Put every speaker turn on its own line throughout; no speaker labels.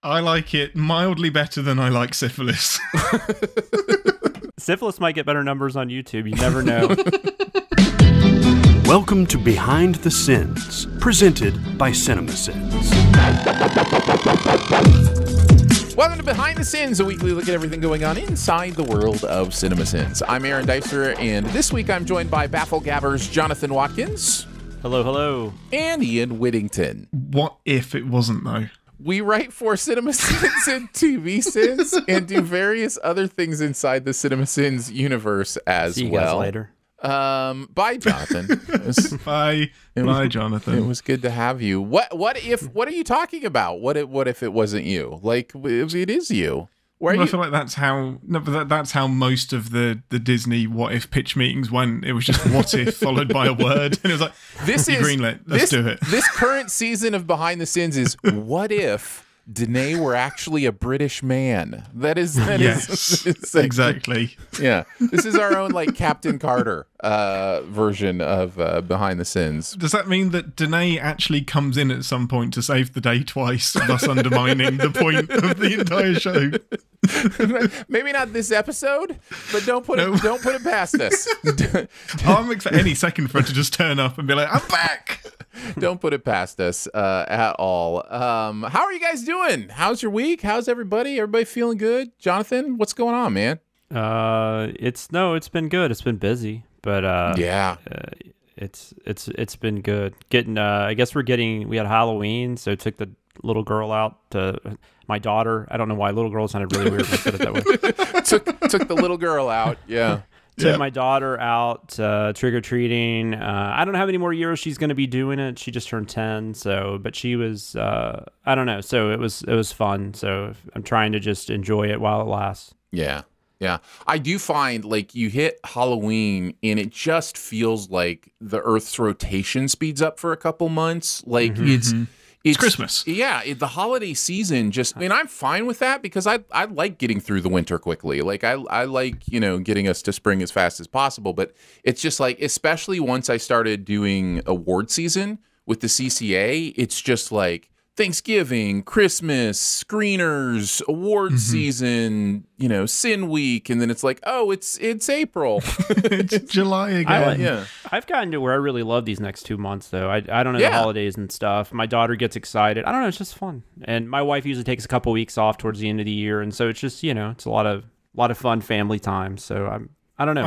I like it mildly better than I like syphilis.
Syphilis might get better numbers on YouTube. You never know.
Welcome to Behind the Sins, presented by CinemaSins.
Welcome to Behind the Sins, a weekly look at everything going on inside the world of CinemaSins. I'm Aaron Dicer, and this week I'm joined by Bafflegabbers Jonathan Watkins.
Hello, hello.
And Ian Whittington.
What if it wasn't, though?
We write for CinemaSins and TV Sins and do various other things inside the CinemaSins universe as well.
See you guys later.
Bye, Jonathan.
Bye, Jonathan.
It was good to have you. What are you talking about? What if it wasn't you? Like, it is you.
I feel like that's how. No, but that's how most of the Disney what if pitch meetings went. It was just what if followed by a word, and it was like,
this is
greenlit. Let's do it.
This current season of Behind the Sins is what if Danae were actually a British man. That is
exactly.
Yeah, this is our own like Captain Carter version of Behind the Sins.
Does that mean that Danae actually comes in at some point to save the day twice, thus undermining the point of the entire show?
Maybe not this episode, but don't put it past us.
I'm expecting any second for her to just turn up and be like, "I'm back."
Don't put it past us at all. How are you guys doing? How's your week? How's everybody? Everybody feeling good? Jonathan, what's going on, man?
It's been good. It's been busy, but
yeah,
it's been good. I guess we had Halloween, so took the little girl out to my daughter. I don't know why little girl sounded really weird when I said it that way.
took the little girl out. Yeah.
Took my daughter out trick-or-treating. I don't know how many more years she's going to be doing it. She just turned 10, but she was, I don't know. So it was fun. So I'm trying to just enjoy it while it lasts.
Yeah. Yeah. I do find like you hit Halloween and it just feels like the Earth's rotation speeds up for a couple months. Like It's
Christmas.
Yeah, the holiday season I'm fine with that because I like getting through the winter quickly. Like I like, getting us to spring as fast as possible, but it's just like, especially once I started doing award season with the CCA, it's just like Thanksgiving, Christmas, screeners, award season, Sin Week, and then it's like, oh, it's April.
It's July again.
I've gotten to where I really love these next 2 months, though. I don't know the holidays and stuff. My daughter gets excited. I don't know. It's just fun. And my wife usually takes a couple weeks off towards the end of the year, and so it's just it's a lot of fun family time. So I don't know.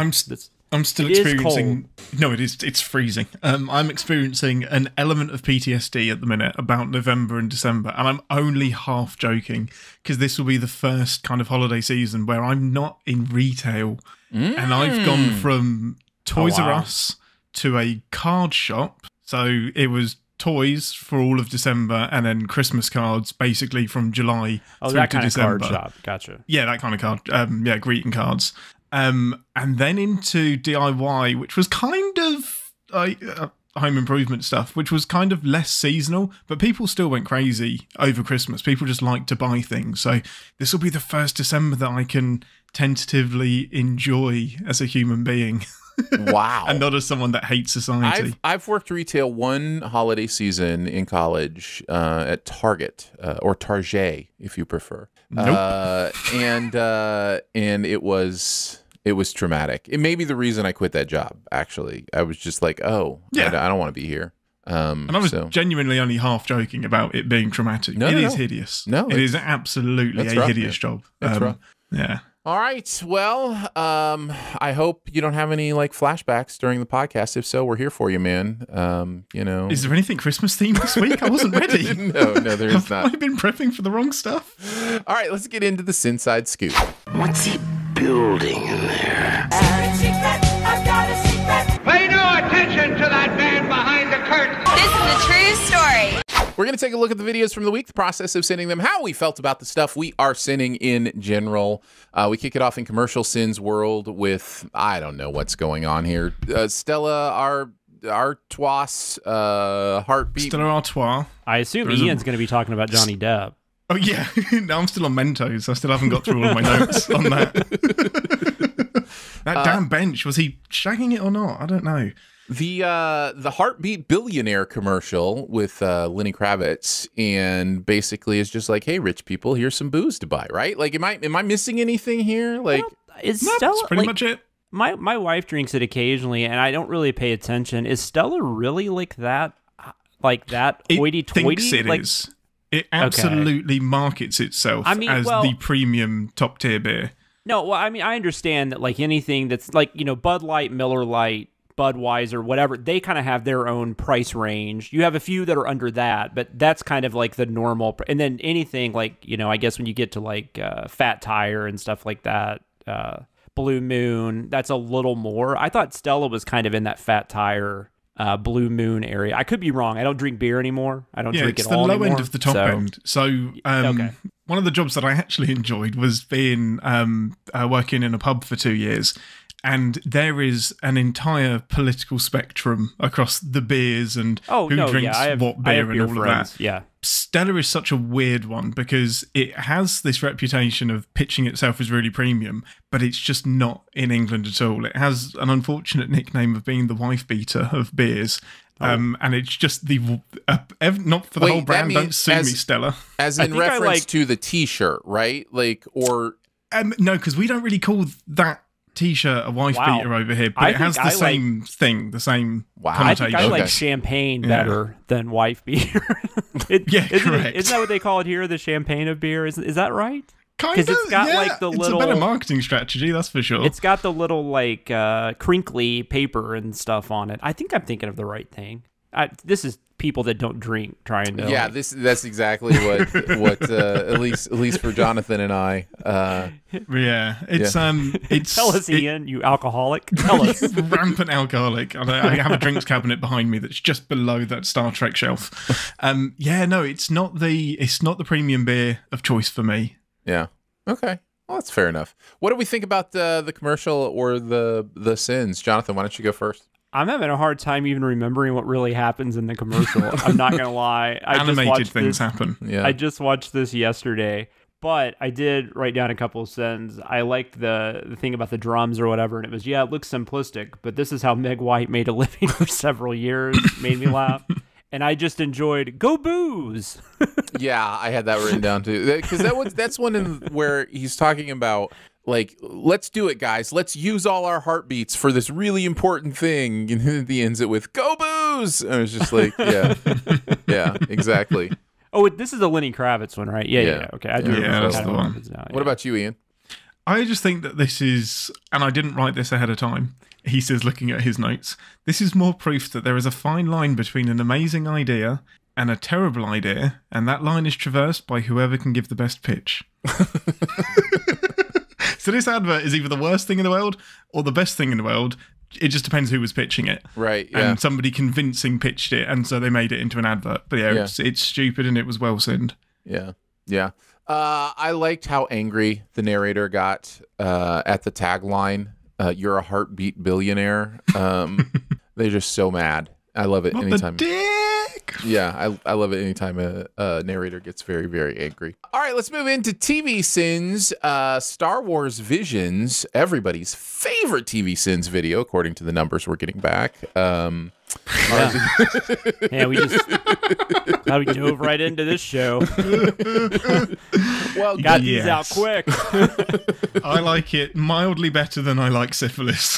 I'm still experiencing. No, it is. It's freezing. I'm experiencing an element of PTSD at the minute about November and December, and I'm only half joking because this will be the first kind of holiday season where I'm not in retail, and I've gone from Toys R Us to a card shop. So it was toys for all of December, and then Christmas cards basically from July through to December.
Card shop. Gotcha.
Yeah, that kind of card. Greeting cards. And then into DIY, which was kind of home improvement stuff, which was kind of less seasonal, but people still went crazy over Christmas. People just like to buy things. So this will be the first December that I can tentatively enjoy as a human being.
Wow.
And not as someone that hates society.
I've worked retail one holiday season in college at Target or Target, if you prefer.
Nope.
And it was traumatic. It may be the reason I quit that job, actually. I was just like, I don't want to be here.
And I was genuinely only half joking about it being traumatic. It is hideous.
No,
it is absolutely a hideous job.
That's rough.
Yeah.
All right. Well, I hope you don't have any like flashbacks during the podcast. If so, we're here for you, man.
Is there anything Christmas themed this week? I wasn't ready.
No, there is not.
I've been prepping for the wrong stuff.
All right, let's get into the SinSide Scoop.
What's he building in there?
I've got a secret.
Pay no attention to that man behind the curtain.
This is a true story.
We're going to take a look at the videos from the week, the process of sending them, how we felt about the stuff we are sending in general. We kick it off in Commercial Sins World with, I don't know what's going on here. Stella, Artois, Heartbeat.
Stella Artois.
I assume Ian's going to be talking about Johnny Depp.
Oh, yeah. No, I'm still on Mentos. I still haven't got through all of my notes on that. That damn bench. Was he shagging it or not? I don't know.
The Heartbeat Billionaire commercial with Lenny Kravitz, and basically is just like, hey, rich people, here's some booze to buy, right? Like, am I missing anything here? Like,
is
no,
Stella
that's pretty much it.
My wife drinks it occasionally, and I don't really pay attention. Is Stella really like that? Like that hoity-toity?
It thinks it is. It absolutely markets itself as the premium top tier beer.
No, well, I mean, I understand that like anything that's like, you know, Bud Light, Miller Lite, Budweiser, whatever, they kind of have their own price range. You have a few that are under that, but that's kind of like the normal. And then anything like, you know, I guess when you get to like Fat Tire and stuff like that, Blue Moon, that's a little more. I thought Stella was kind of in that Fat Tire, Blue Moon area. I could be wrong. I don't drink beer anymore. I don't drink it all anymore.
Yeah, it's the low end of the top end. So one of the jobs that I actually enjoyed was being working in a pub for 2 years. And there is an entire political spectrum across the beers and who drinks what beer and all of that.
Yeah.
Stella is such a weird one because it has this reputation of pitching itself as really premium, but it's just not in England at all. It has an unfortunate nickname of being the wife beater of beers. And it's just the not for the whole brand. Don't sue me, Stella.
As in reference to the T-shirt, right? Like, or
no, because we don't really call that T-shirt a wife beater over here, but it has the same thing, the same connotation.
I think I like champagne better than wife beater.
Correct.
Isn't that what they call it here? The champagne of beer? Is that right?
Kind of.
It's got like the little.
It's a better marketing strategy, that's for sure.
It's got the little like crinkly paper and stuff on it. I think I'm thinking of the right thing. This is people that don't drink trying to.
Yeah, that's exactly what at least for Jonathan and I.
It's
tell us, Ian, you alcoholic. Tell us,
rampant alcoholic. I have a drinks cabinet behind me that's just below that Star Trek shelf. It's not the premium beer of choice for me.
Yeah. Okay. Well, that's fair enough. What do we think about the commercial or the sins, Jonathan? Why don't you go first?
I'm having a hard time even remembering what really happens in the commercial. I'm not gonna lie.
Animated things happen.
Yeah.
I just watched this yesterday, but I did write down a couple of sentences. I liked the thing about the drums or whatever, and it was, it looks simplistic, but this is how Meg White made a living for several years. Made me laugh. And I just enjoyed Go Booze.
Yeah, I had that written down too. Because that's one where he's talking about, like, let's do it, guys. Let's use all our heartbeats for this really important thing. And then he ends it with Go Booze. And I was just like, yeah, exactly.
Oh, this is a Lenny Kravitz one, right? Yeah. Okay, I do.
That's the one.
What about you, Ian?
I just think that this is, and I didn't write this ahead of time. He says, looking at his notes, this is more proof that there is a fine line between an amazing idea and a terrible idea, and that line is traversed by whoever can give the best pitch. So this advert is either the worst thing in the world or the best thing in the world. It just depends who was pitching it.
Right, yeah.
And somebody convincing pitched it, and so they made it into an advert. But it's stupid, and it was well sinned.
Yeah. I liked how angry the narrator got at the tagline, you're a heartbeat billionaire. They're just so mad. I love it anytime. Yeah, I love it anytime a narrator gets very, very angry. All right, let's move into TV sins. Star Wars Visions, everybody's favorite TV sins video, according to the numbers we're getting back.
We dove right into this show.
Well,
got these out quick.
I like it mildly better than I like syphilis.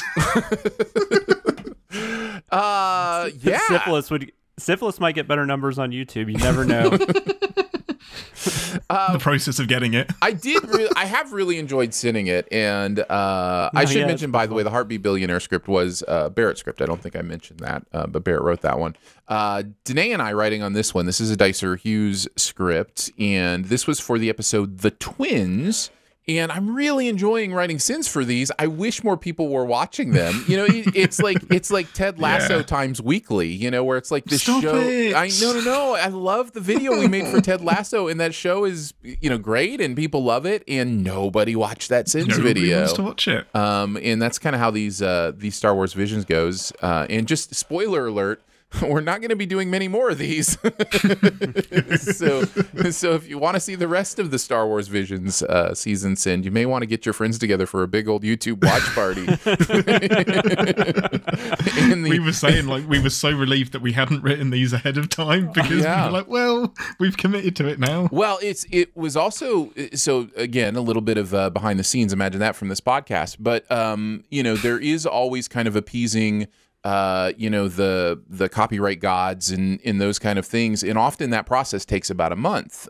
Syphilis might get better numbers on YouTube. You never know.
The process of getting it.
I have really enjoyed sinning it, and I should mention, by the way, the Heartbeat Billionaire script was Barrett's script. I don't think I mentioned that, but Barrett wrote that one. Danae and I writing on this one. This is a Dicer Hughes script, and this was for the episode The Twins. And I'm really enjoying writing sins for these. I wish more people were watching them. You know, it's like Ted Lasso times weekly. You know, where it's like this show. No. I love the video we made for Ted Lasso, and that show is great, and people love it, and nobody watched that sins video.
Nobody wants to watch it.
And that's kind of how these Star Wars Visions goes. And just spoiler alert. we're not going to be doing many more of these. so if you want to see the rest of the Star Wars Visions season Sin, you may want to get your friends together for a big old YouTube watch party.
We were saying, like, we were so relieved that we hadn't written these ahead of time, because we were like, well, we've committed to it now.
Well, it was also, so again, a little bit of behind the scenes, imagine that from this podcast, but there is always kind of appeasing the copyright gods and those kind of things. And often that process takes about a month,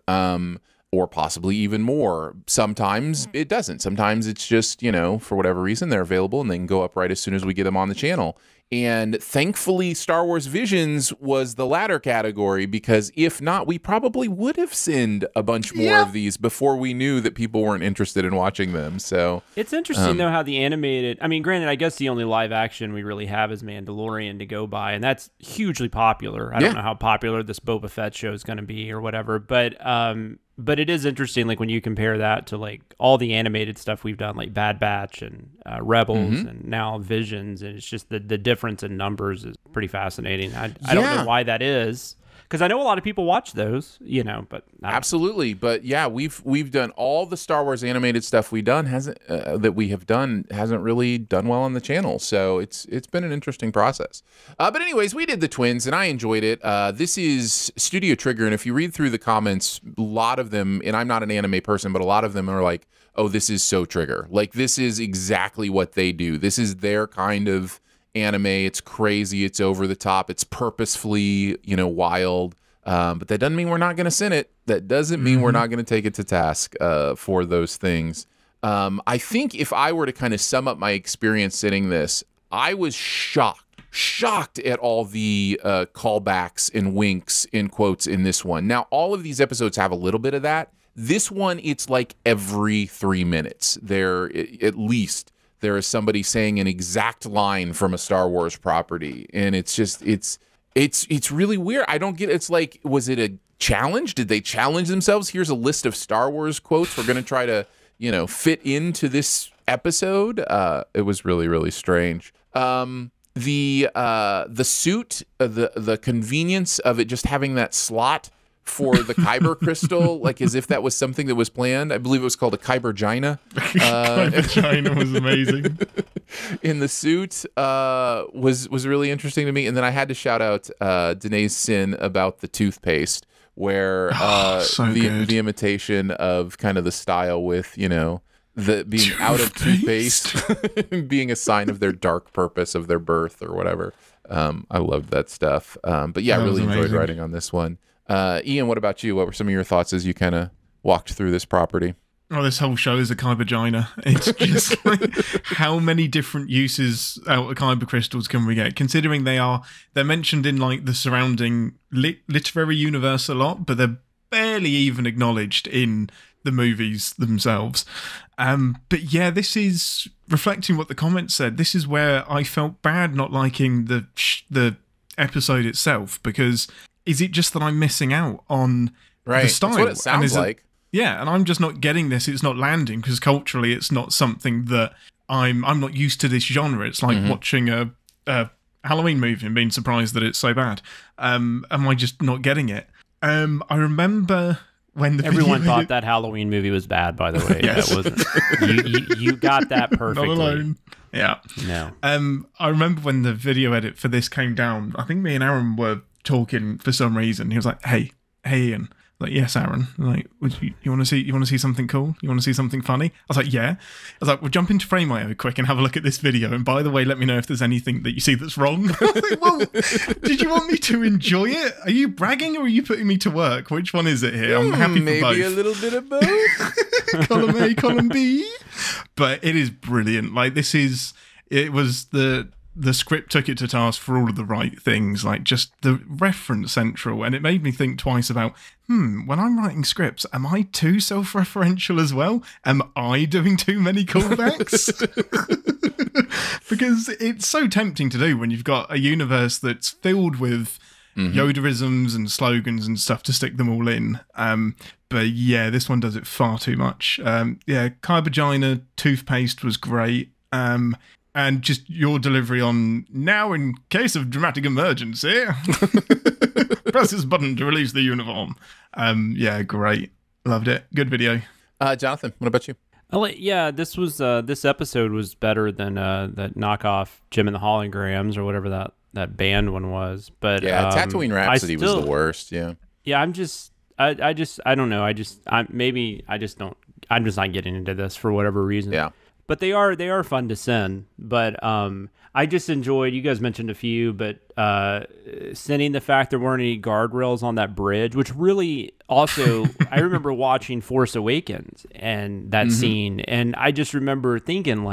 or possibly even more. Sometimes it doesn't. Sometimes it's just, for whatever reason, they're available and they can go up right as soon as we get them on the channel. And thankfully, Star Wars Visions was the latter category, because if not, we probably would have sinned a bunch more of these before we knew that people weren't interested in watching them. So
it's interesting, though, how the animated, I mean, granted, I guess the only live action we really have is Mandalorian to go by, and that's hugely popular. I don't know how popular this Boba Fett show is going to be or whatever, but it is interesting, like, when you compare that to, like, all the animated stuff we've done, like Bad Batch and Rebels and now Visions, and it's just the difference in numbers is pretty fascinating. I don't know why that is, because I know a lot of people watch those, but
absolutely. But yeah, we've done all the Star Wars animated stuff hasn't really done well on the channel. So it's been an interesting process. But anyways, we did the twins and I enjoyed it. This is Studio Trigger, and if you read through the comments, a lot of them, and I'm not an anime person, but a lot of them are like, oh, this is so Trigger. Like, this is exactly what they do. This is their kind of anime. It's crazy, it's over the top, it's purposefully wild, but that doesn't mean we're not going to sin it. That doesn't mean we're not going to take it to task for those things. I think if I were to kind of sum up my experience sitting this, I was shocked at all the callbacks and winks in quotes in this one. Now, all of these episodes have a little bit of that. This one, it's like every 3 minutes there, at least, there is somebody saying an exact line from a Star Wars property, and it's just it's really weird. I don't get. It's like, was it a challenge? Did they challenge themselves? Here's a list of Star Wars quotes we're going to try to fit into this episode. It was really, really strange. The suit, the convenience of it just having that slot for the kyber crystal, like as if that was something that was planned. I believe it was called a kybergina.
Kybergina was amazing.
In the suit was really interesting to me. And then I had to shout out Danae's Sin about the toothpaste, where the imitation of kind of the style with, the being out of toothpaste being a sign of their dark purpose of their birth or whatever. I loved that stuff. But yeah, I really enjoyed writing on this one. Ian, what about you? What were some of your thoughts as you kind of walked through this property?
Oh, this whole show is a kybergina. It's just like, how many different uses out of kyber crystals can we get? Considering they're mentioned in like the surrounding literary universe a lot, but they're barely even acknowledged in the movies themselves. But yeah, this is reflecting what the comments said. This is where I felt bad not liking the episode itself, because is it just that I'm missing out on the style?
That's what it sounds like.
Yeah, and I'm just not getting this. It's not landing, because culturally it's not something that I'm not used to this genre. It's like watching a Halloween movie and being surprised that it's so bad. Am I just not getting it? I remember when
everyone thought that Halloween movie was bad, by the way.
Yes.
That wasn't. You got that perfectly.
Not alone. Yeah.
No.
I remember when the video edit for this came down, I think me and Aaron were talking for some reason. He was like, hey Ian. Like, yes, Aaron. Like, you want to see something cool? You want to see something funny? I was like, yeah. I was like, well, jump into Frame.io quick and have a look at this video. And by the way, let me know if there's anything that you see that's wrong. I was like, well, did you want me to enjoy it? Are you bragging or are you putting me to work? Which one is it here? I'm happy for both.
Maybe a little bit of both.
Column A, column B. But it is brilliant. Like, it was the script took it to task for all of the right things, like just the reference central, and it made me think twice about, when I'm writing scripts, am I too self-referential as well? Am I doing too many callbacks? Because it's so tempting to do when you've got a universe that's filled with Yoderisms and slogans and stuff to stick them all in. But yeah, this one does it far too much. Kybergina toothpaste was great. And just your delivery on, now in case of dramatic emergency, press this button to release the uniform. Yeah, great. Loved it. Good video.
Jonathan, what about you?
This episode was better than that knockoff Jim and the Holograms or whatever that band one was. But
yeah, Tatooine Rhapsody was the worst. Yeah.
Yeah, I don't know. I'm just not getting into this for whatever reason.
Yeah.
But they are fun to send. But I just enjoyed, you guys mentioned a few, but sending the fact there weren't any guardrails on that bridge, which really also, I remember watching Force Awakens and that scene, and I just remember thinking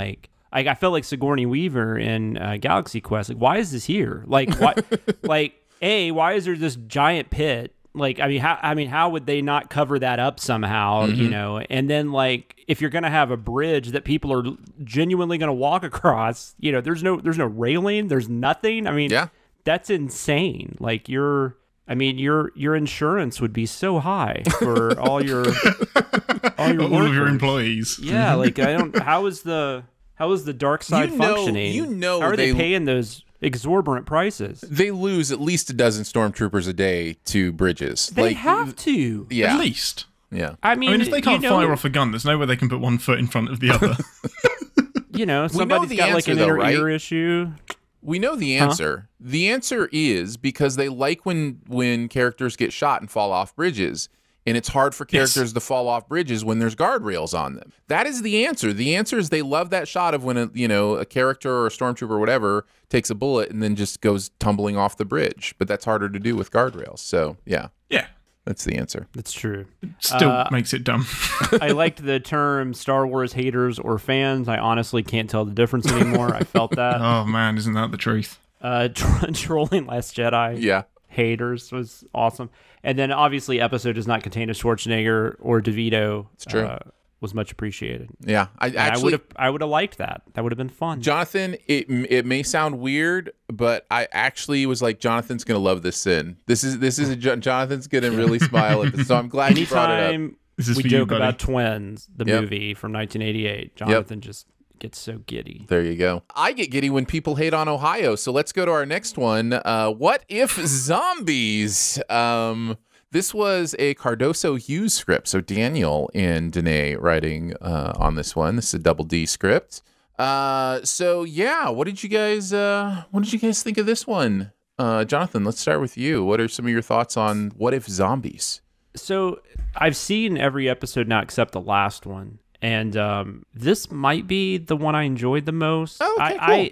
I felt like Sigourney Weaver in Galaxy Quest. Like, why is this here? Like, why? Why is there this giant pit? Like, how would they not cover that up somehow, you know? And then, if you're going to have a bridge that people are genuinely going to walk across, you know, there's no railing, there's nothing. I mean, that's insane. Like, your insurance would be so high for all of your
employees.
Yeah, how is the dark side functioning? How are they paying those exorbitant prices?
They lose at least a dozen stormtroopers a day to bridges.
They have to.
Yeah.
At least.
Yeah.
I mean,
if they can't fire off a gun, there's no way they can put one foot in front of the other.
You know, somebody's got an inner ear issue.
We know the answer. Huh? The answer is because they like when characters get shot and fall off bridges. And it's hard for characters to fall off bridges when there's guardrails on them. That is the answer. The answer is they love that shot of when a character or a stormtrooper or whatever takes a bullet and then just goes tumbling off the bridge. But that's harder to do with guardrails. So yeah, that's the answer.
That's true.
It still makes it dumb.
I liked the term Star Wars haters or fans. I honestly can't tell the difference anymore. I felt that.
Oh man, isn't that the truth?
Trolling Last Jedi.
Yeah.
Haters was awesome. And then obviously episode does not contain a Schwarzenegger or DeVito.
It's true.
Was much appreciated.
Yeah. I
would have liked that. That would have been fun.
Jonathan, it may sound weird, but I actually was like, Jonathan's going to love this sin. Jonathan's going to really smile at this. So I'm glad you brought it up.
We joke about Twins, the movie from 1988. Jonathan just gets so giddy.
There you go. I get giddy when people hate on Ohio. So let's go to our next one. What if zombies? This was a Cardoso Hughes script. So Daniel and Danae writing on this one. This is a double D script. So yeah, what did you guys think of this one? Jonathan, let's start with you. What are some of your thoughts on What If Zombies?
So I've seen every episode now except the last one. And this might be the one I enjoyed the most.
Oh, okay, cool.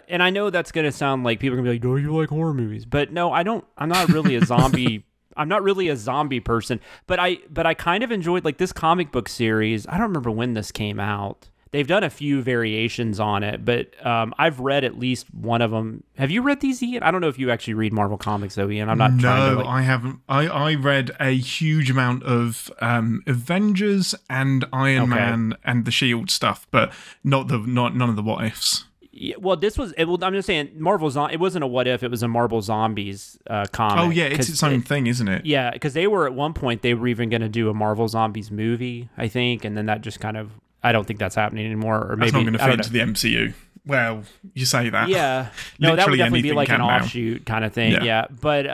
And I know that's gonna sound like people are gonna be like, "Oh, you like horror movies?" But no, I don't. I'm not really a zombie. I'm not really a zombie person. But I kind of enjoyed this comic book series. I don't remember when this came out. They've done a few variations on it, but I've read at least one of them. Have you read these, Ian? I don't know if you actually read Marvel Comics, though, Ian. I'm not trying to...
No, I haven't. I read a huge amount of Avengers and Iron Man and the S.H.I.E.L.D. stuff, but none of the What Ifs.
Yeah, well, this was... I'm just saying, it wasn't a What If, it was a Marvel Zombies comic.
Oh, yeah, it's its own thing, isn't it?
Yeah, because they were, at one point, they were even going to do a Marvel Zombies movie, I think, and then that just kind of... I don't think that's happening anymore. Or maybe
that's not going to fit into the MCU. Well, you say that.
Yeah. No, that would definitely be like an offshoot kind of thing. Yeah. But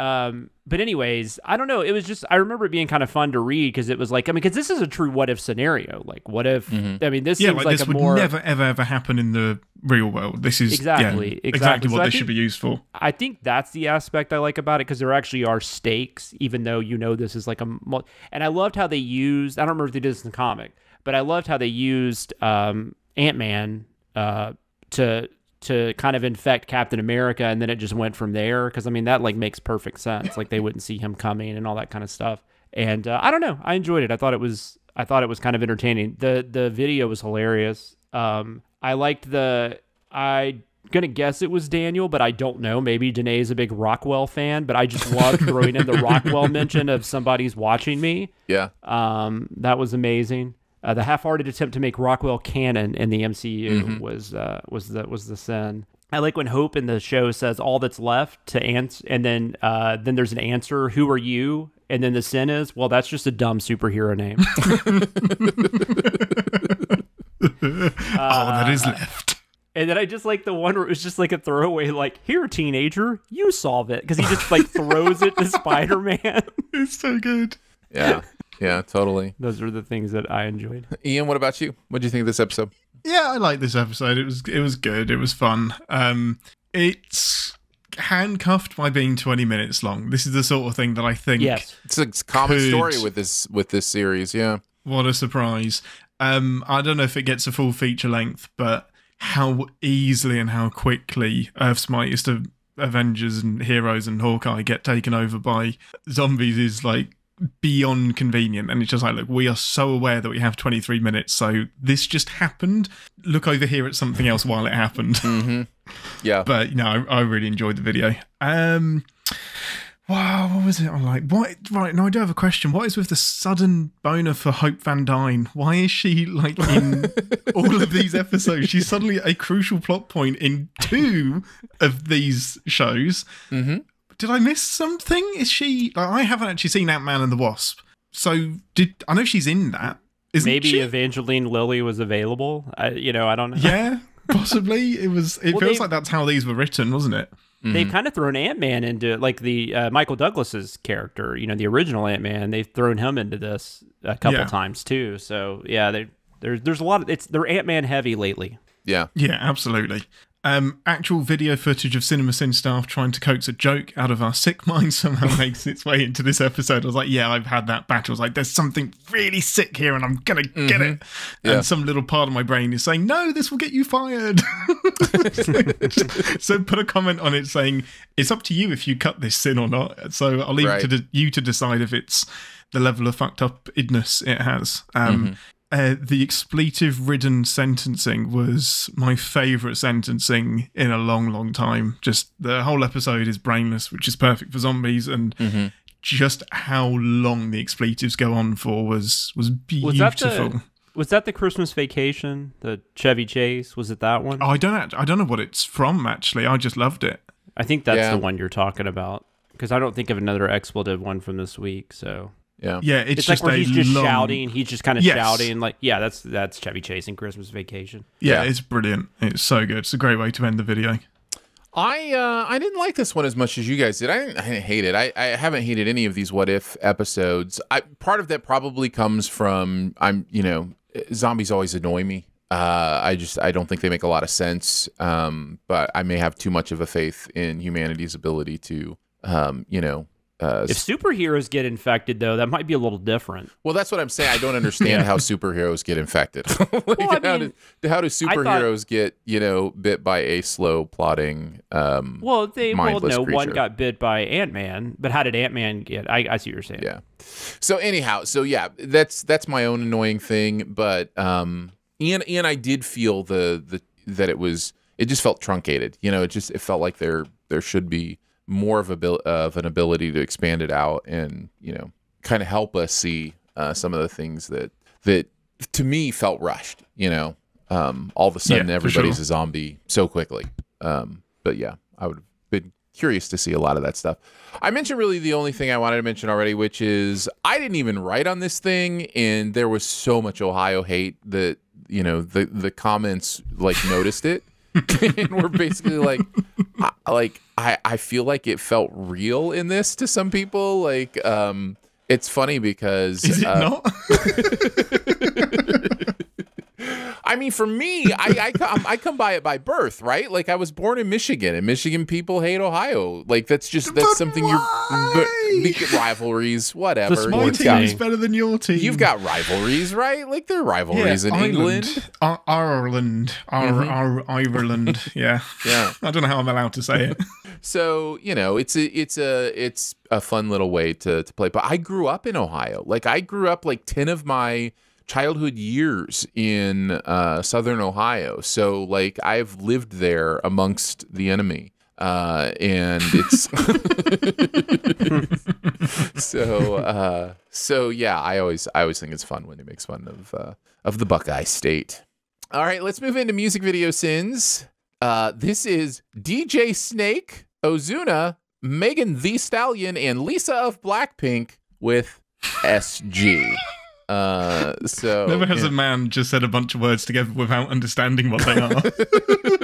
anyways, I don't know. It was just, I remember it being kind of fun to read because it was like, because this is a true what if scenario. Like, what if, this seems like
this would never, ever happen in the real world. This is exactly what this should be used for.
I think that's the aspect I like about it because there actually are stakes, even though this is like and I loved how they used, I don't remember if they did this in the comic, but I loved how they used Ant-Man to kind of infect Captain America, and then it just went from there. Because that makes perfect sense. Like they wouldn't see him coming and all that kind of stuff. And I don't know, I enjoyed it. I thought it was kind of entertaining. The video was hilarious. I liked I'm gonna guess it was Daniel, but I don't know. Maybe Danae is a big Rockwell fan, but I just loved throwing in the Rockwell mention of somebody's watching me.
Yeah.
That was amazing. The half-hearted attempt to make Rockwell canon in the MCU was the sin. I like when Hope in the show says all that's left to answer, and then there's an answer. Who are you? And then the sin is, well, that's just a dumb superhero name.
All that is left.
And then I just like the one where it was just like a throwaway, like, here, teenager, you solve it. Because he just like throws it to Spider-Man.
It's so good.
Yeah. Yeah, totally.
Those are the things that I enjoyed.
Ian, what about you? What do you think of this episode?
Yeah, I like this episode. It was good. It was fun. It's handcuffed by being 20 minutes long. This is the sort of thing that I think
it's a common story with this series. Yeah.
What a surprise. I don't know if it gets a full feature length, but how easily and how quickly Earth's mightiest Avengers and heroes and Hawkeye get taken over by zombies is like beyond convenient. And it's just like, look, we are so aware that we have 23 minutes, so this just happened. Look over here at something else while it happened.
Mm-hmm. Yeah.
But, I really enjoyed the video. Wow, what was it I like? What? Right, no, I do have a question. What is with the sudden boner for Hope Van Dyne? Why is she, like, in all of these episodes? She's suddenly a crucial plot point in 2 of these shows.
Mm-hmm.
Did I miss something? Is she... Like, I haven't actually seen Ant-Man and the Wasp. So, I know she's in that.
Maybe
she?
Evangeline Lilly was available. I don't know.
Yeah, possibly. It feels like that's how these were written, wasn't it?
They've kind of thrown Ant-Man into it, like the Michael Douglas's character, the original Ant-Man. They've thrown him into this a couple times too. So yeah, there's a lot of they're Ant-Man heavy lately.
Yeah,
absolutely. Actual video footage of CinemaSins staff trying to coax a joke out of our sick mind somehow makes its way into this episode. I was like, yeah, I've had that battle. I was like, there's something really sick here and I'm going to get it. Yeah. And some little part of my brain is saying, no, this will get you fired. So put a comment on it saying, it's up to you if you cut this sin or not. So I'll leave it to you to decide if it's the level of fucked up-idness it has. The expletive-ridden sentencing was my favourite sentencing in a long, long time. Just the whole episode is brainless, which is perfect for zombies, and just how long the expletives go on for was beautiful.
Was that the Christmas Vacation, the Chevy Chase? Was it that one?
Oh, I don't know what it's from, actually. I just loved it.
I think that's the one you're talking about, because I don't think of another expletive one from this week, so...
Yeah, it's
just
like
where he's just shouting. He's just kind of shouting, like, yeah, that's Chevy Chase in Christmas Vacation.
Yeah, it's brilliant. It's so good. It's a great way to end the video.
I didn't like this one as much as you guys did. I didn't hate it. I haven't hated any of these What If episodes. Part of that probably comes from zombies always annoy me. I don't think they make a lot of sense. But I may have too much of a faith in humanity's ability to
if superheroes get infected, though, that might be a little different.
Well, that's what I'm saying. I don't understand how superheroes get infected. How do superheroes get bit by a slow plotting?
Mindless
creature?
One got bit by Ant-Man, but how did Ant-Man get? I see what you're saying.
Yeah. So anyhow, that's my own annoying thing. But Ian, I did feel that it just felt truncated. It felt like there should be more of an ability to expand it out and kind of help us see some of the things that to me felt rushed. All of a sudden everybody's a zombie so quickly. But yeah, I would have been curious to see a lot of that stuff. I mentioned really the only thing I wanted to mention already, which is I didn't even write on this thing, and there was so much Ohio hate that the comments noticed it. And we're basically I feel like it felt real in this to some people. It's funny because
is it not?
I mean, for me, I come by it by birth, right? Like I was born in Michigan, and Michigan people hate Ohio. That's something rivalries, whatever.
My team is better than your team.
You've got rivalries, right? There are rivalries in England,
Ireland, Ireland. Yeah. I don't know how I'm allowed to say it.
So it's a fun little way to play. But I grew up in Ohio. I grew up 10 of my childhood years in southern Ohio, so I've lived there amongst the enemy, and it's so yeah. I always think it's fun when he makes fun of the Buckeye State. All right, let's move into music video sins. This is DJ Snake, Ozuna, Megan Thee Stallion, and Lisa of Blackpink with SG.
Never has a man just said a bunch of words together without understanding what they are.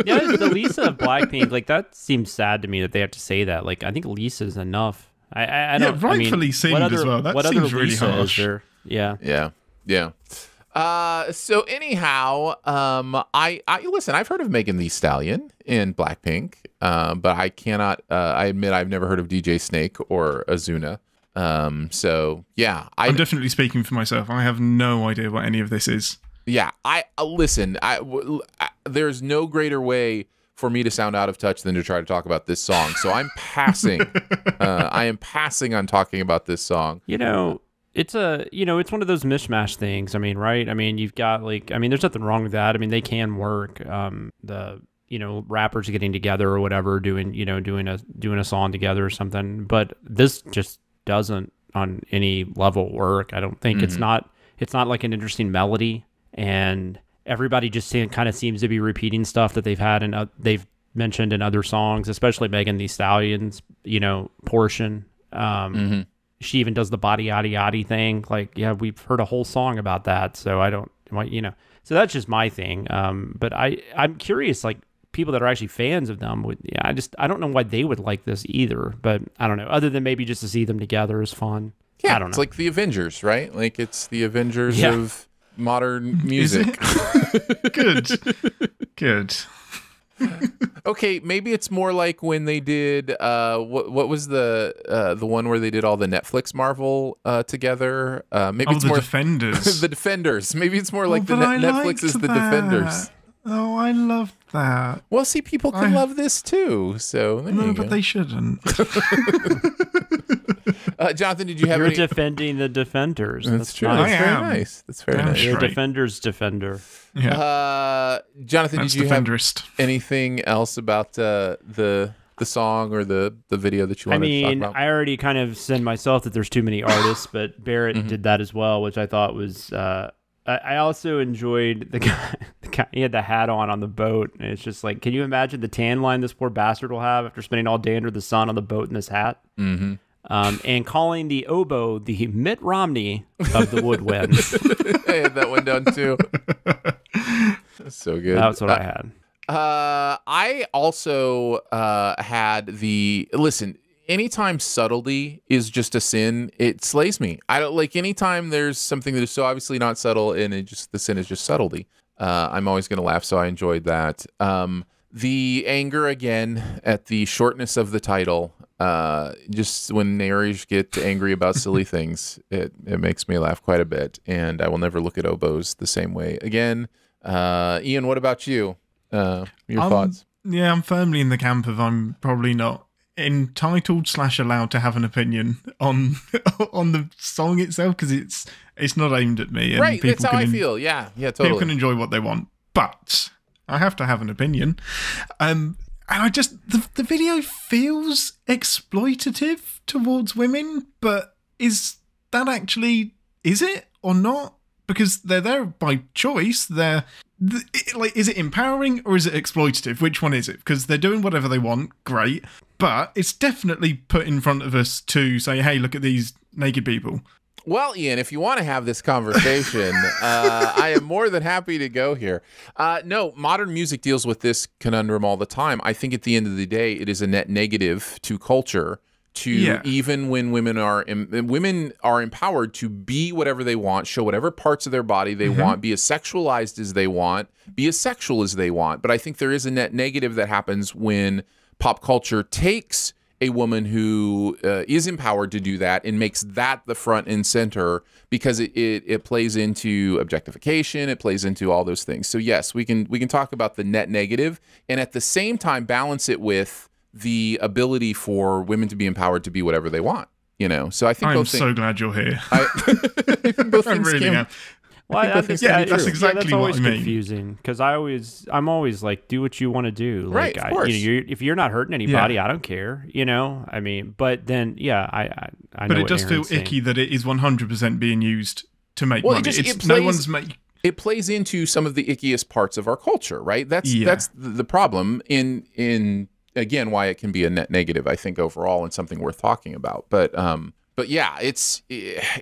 Yeah, the Lisa of Blackpink, like that seems sad to me that they have to say that. Like I think Lisa's enough. I don't.
Yeah, rightfully seen as well. That seems really
Lisa
harsh.
Yeah.
So anyhow, I listen. I've heard of Megan Thee Stallion in Blackpink, but I cannot. I admit I've never heard of DJ Snake or Ozuna. So yeah,
I'm definitely speaking for myself. I have no idea what any of this is.
Yeah, I listen. There's no greater way for me to sound out of touch than to try to talk about this song. So I'm passing. I am passing on talking about this song.
It's it's one of those mishmash things. I mean, right? I mean, you've got there's nothing wrong with that. I mean, they can work. Rappers getting together or whatever, doing a song together or something. But this just doesn't on any level work. I don't think it's not like an interesting melody, and everybody just kind of seems to be repeating stuff that they've had and they've mentioned in other songs, especially Megan Thee Stallion's portion. She even does the body yaddy yaddy thing. Like, yeah, we've heard a whole song about that. So I don't, so that's just my thing. But I'm curious, like people that are actually fans of them I don't know why they would like this either, but I don't know, other than maybe just to see them together is fun.
Yeah.
I don't know.
It's like the Avengers, right? Like it's the Avengers of modern music.
Good.
Okay, maybe it's more like when they did what was the one where they did all the Netflix Marvel together? Maybe it's
the
more
Defenders.
The Defenders. Maybe it's more like Netflix is the Defenders.
Oh, I loved that.
Well, see, people can love this too. So
but they shouldn't.
Jonathan, did you have?
You're defending the Defenders.
That's true.
Nice.
That's very nice. That's very nice.
You're a Defenders defender.
Yeah. Jonathan,
That's
did you have
Defenderist.
anything else about the song or the video that you wanted to talk about?
I already kind of said myself that there's too many artists, but Barrett did that as well, which I thought was. I also enjoyed the guy. He had the hat on the boat, and it's just like, can you imagine the tan line this poor bastard will have after spending all day under the sun on the boat in this hat?
Mm-hmm.
And calling the oboe the Mitt Romney of the woodwinds.
I had that one down too. That's so good.
That's what I had.
I also had listen. Anytime subtlety is just a sin, it slays me. I don't like anytime there's something that is so obviously not subtle and the sin is just subtlety. I'm always going to laugh, so I enjoyed that. The anger again at the shortness of the title. Just when Irish get angry about silly things, it makes me laugh quite a bit, and I will never look at oboes the same way again. Ian, what about you? Your thoughts?
Yeah, I'm firmly in the camp of I'm probably not entitled / allowed to have an opinion on the song itself, because it's not aimed at me. And
right, that's how I feel. Yeah, totally.
People can enjoy what they want, but I have to have an opinion. And I just the video feels exploitative towards women, but is it or not? Because they're there by choice. Is it empowering or is it exploitative? Which one is it? Because they're doing whatever they want, great, but it's definitely put in front of us to say, hey, look at these naked people.
Well, Ian, if you want to have this conversation, I am more than happy to go here. No, modern music deals with this conundrum all the time. I think at the end of the day, it is a net negative to culture. Even when women are empowered to be whatever they want, show whatever parts of their body they want, be as sexualized as they want, be as sexual as they want. But I think there is a net negative that happens when pop culture takes a woman who is empowered to do that and makes that the front and center, because it plays into objectification, it plays into all those things. So yes, we can talk about the net negative and at the same time balance it with the ability for women to be empowered to be whatever they want, So I think
I'm so glad you're here.
I think both things
really
can.
am.
Well,
that's exactly
that's always
what I mean.
confusing, because I'm always like, do what you want to do.
Right,
like,
of course.
If you're not hurting anybody, I don't care. I mean, but then, I know.
But it does feel icky that it is 100% being used to make money.
It plays into some of the ickiest parts of our culture, right? That's the problem in again, why it can be a net negative, I think, overall, and something worth talking about. But But yeah,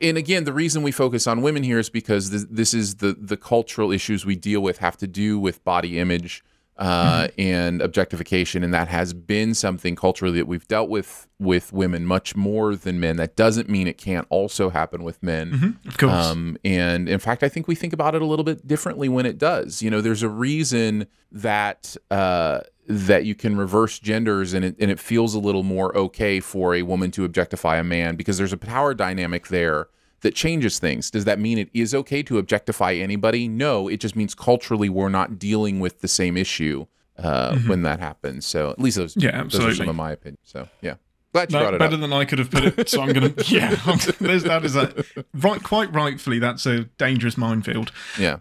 and again, the reason we focus on women here is because this is the cultural issues we deal with have to do with body image and objectification, and that has been something culturally that we've dealt with women much more than men. That doesn't mean it can't also happen with men.
Of course.
And in fact, I think we think about it a little bit differently when it does. There's a reason that that you can reverse genders and it feels a little more okay for a woman to objectify a man, because there's a power dynamic there that changes things. Does that mean it is okay to objectify anybody? No, it just means culturally we're not dealing with the same issue when that happens. So at least those are some of my opinions. So yeah. Glad you brought it
better
up.
than I could have put it. So I'm going to, quite rightfully, that's a dangerous minefield.
Yeah.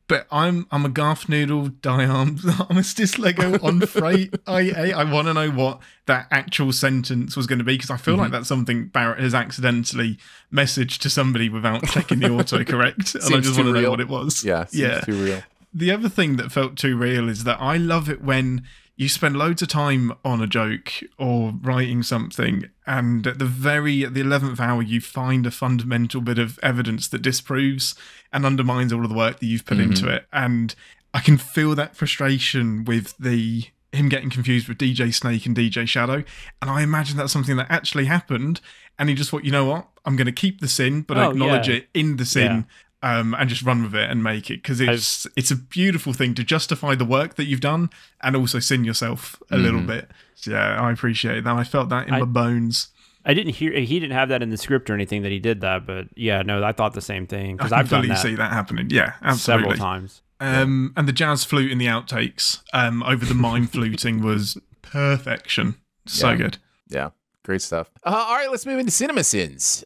But I'm a Garth Noodle armistice Lego on freight IA. I want to know what that actual sentence was going to be, because I feel like that's something Barrett has accidentally messaged to somebody without checking the autocorrect, and I just want to know what it was.
Yeah, seems too real.
The other thing that felt too real is that I love it when you spend loads of time on a joke or writing something, and at the 11th hour, you find a fundamental bit of evidence that disproves and undermines all of the work that you've put into it. And I can feel that frustration with him getting confused with DJ Snake and DJ Shadow. And I imagine that's something that actually happened. And he just thought, you know what? I'm going to keep the sin, but acknowledge it in the sin. And just run with it and make it, because it's a beautiful thing to justify the work that you've done and also sin yourself a little bit. So yeah, I appreciate that. I felt that in my bones.
I didn't hear he didn't have that in the script or anything that he did that, but yeah, no, I thought the same thing, because I've done that.
See that happening. Yeah, absolutely.
Several times.
And the jazz flute in the outtakes over the mime fluting was perfection. So good.
Yeah. Great stuff. All right, let's move into CinemaSins.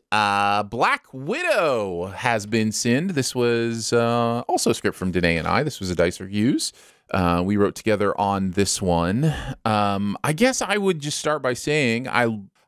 Black Widow has been sinned. This was also a script from Danae and I. This was a Dice Reviews. We wrote together on this one. I guess I would just start by saying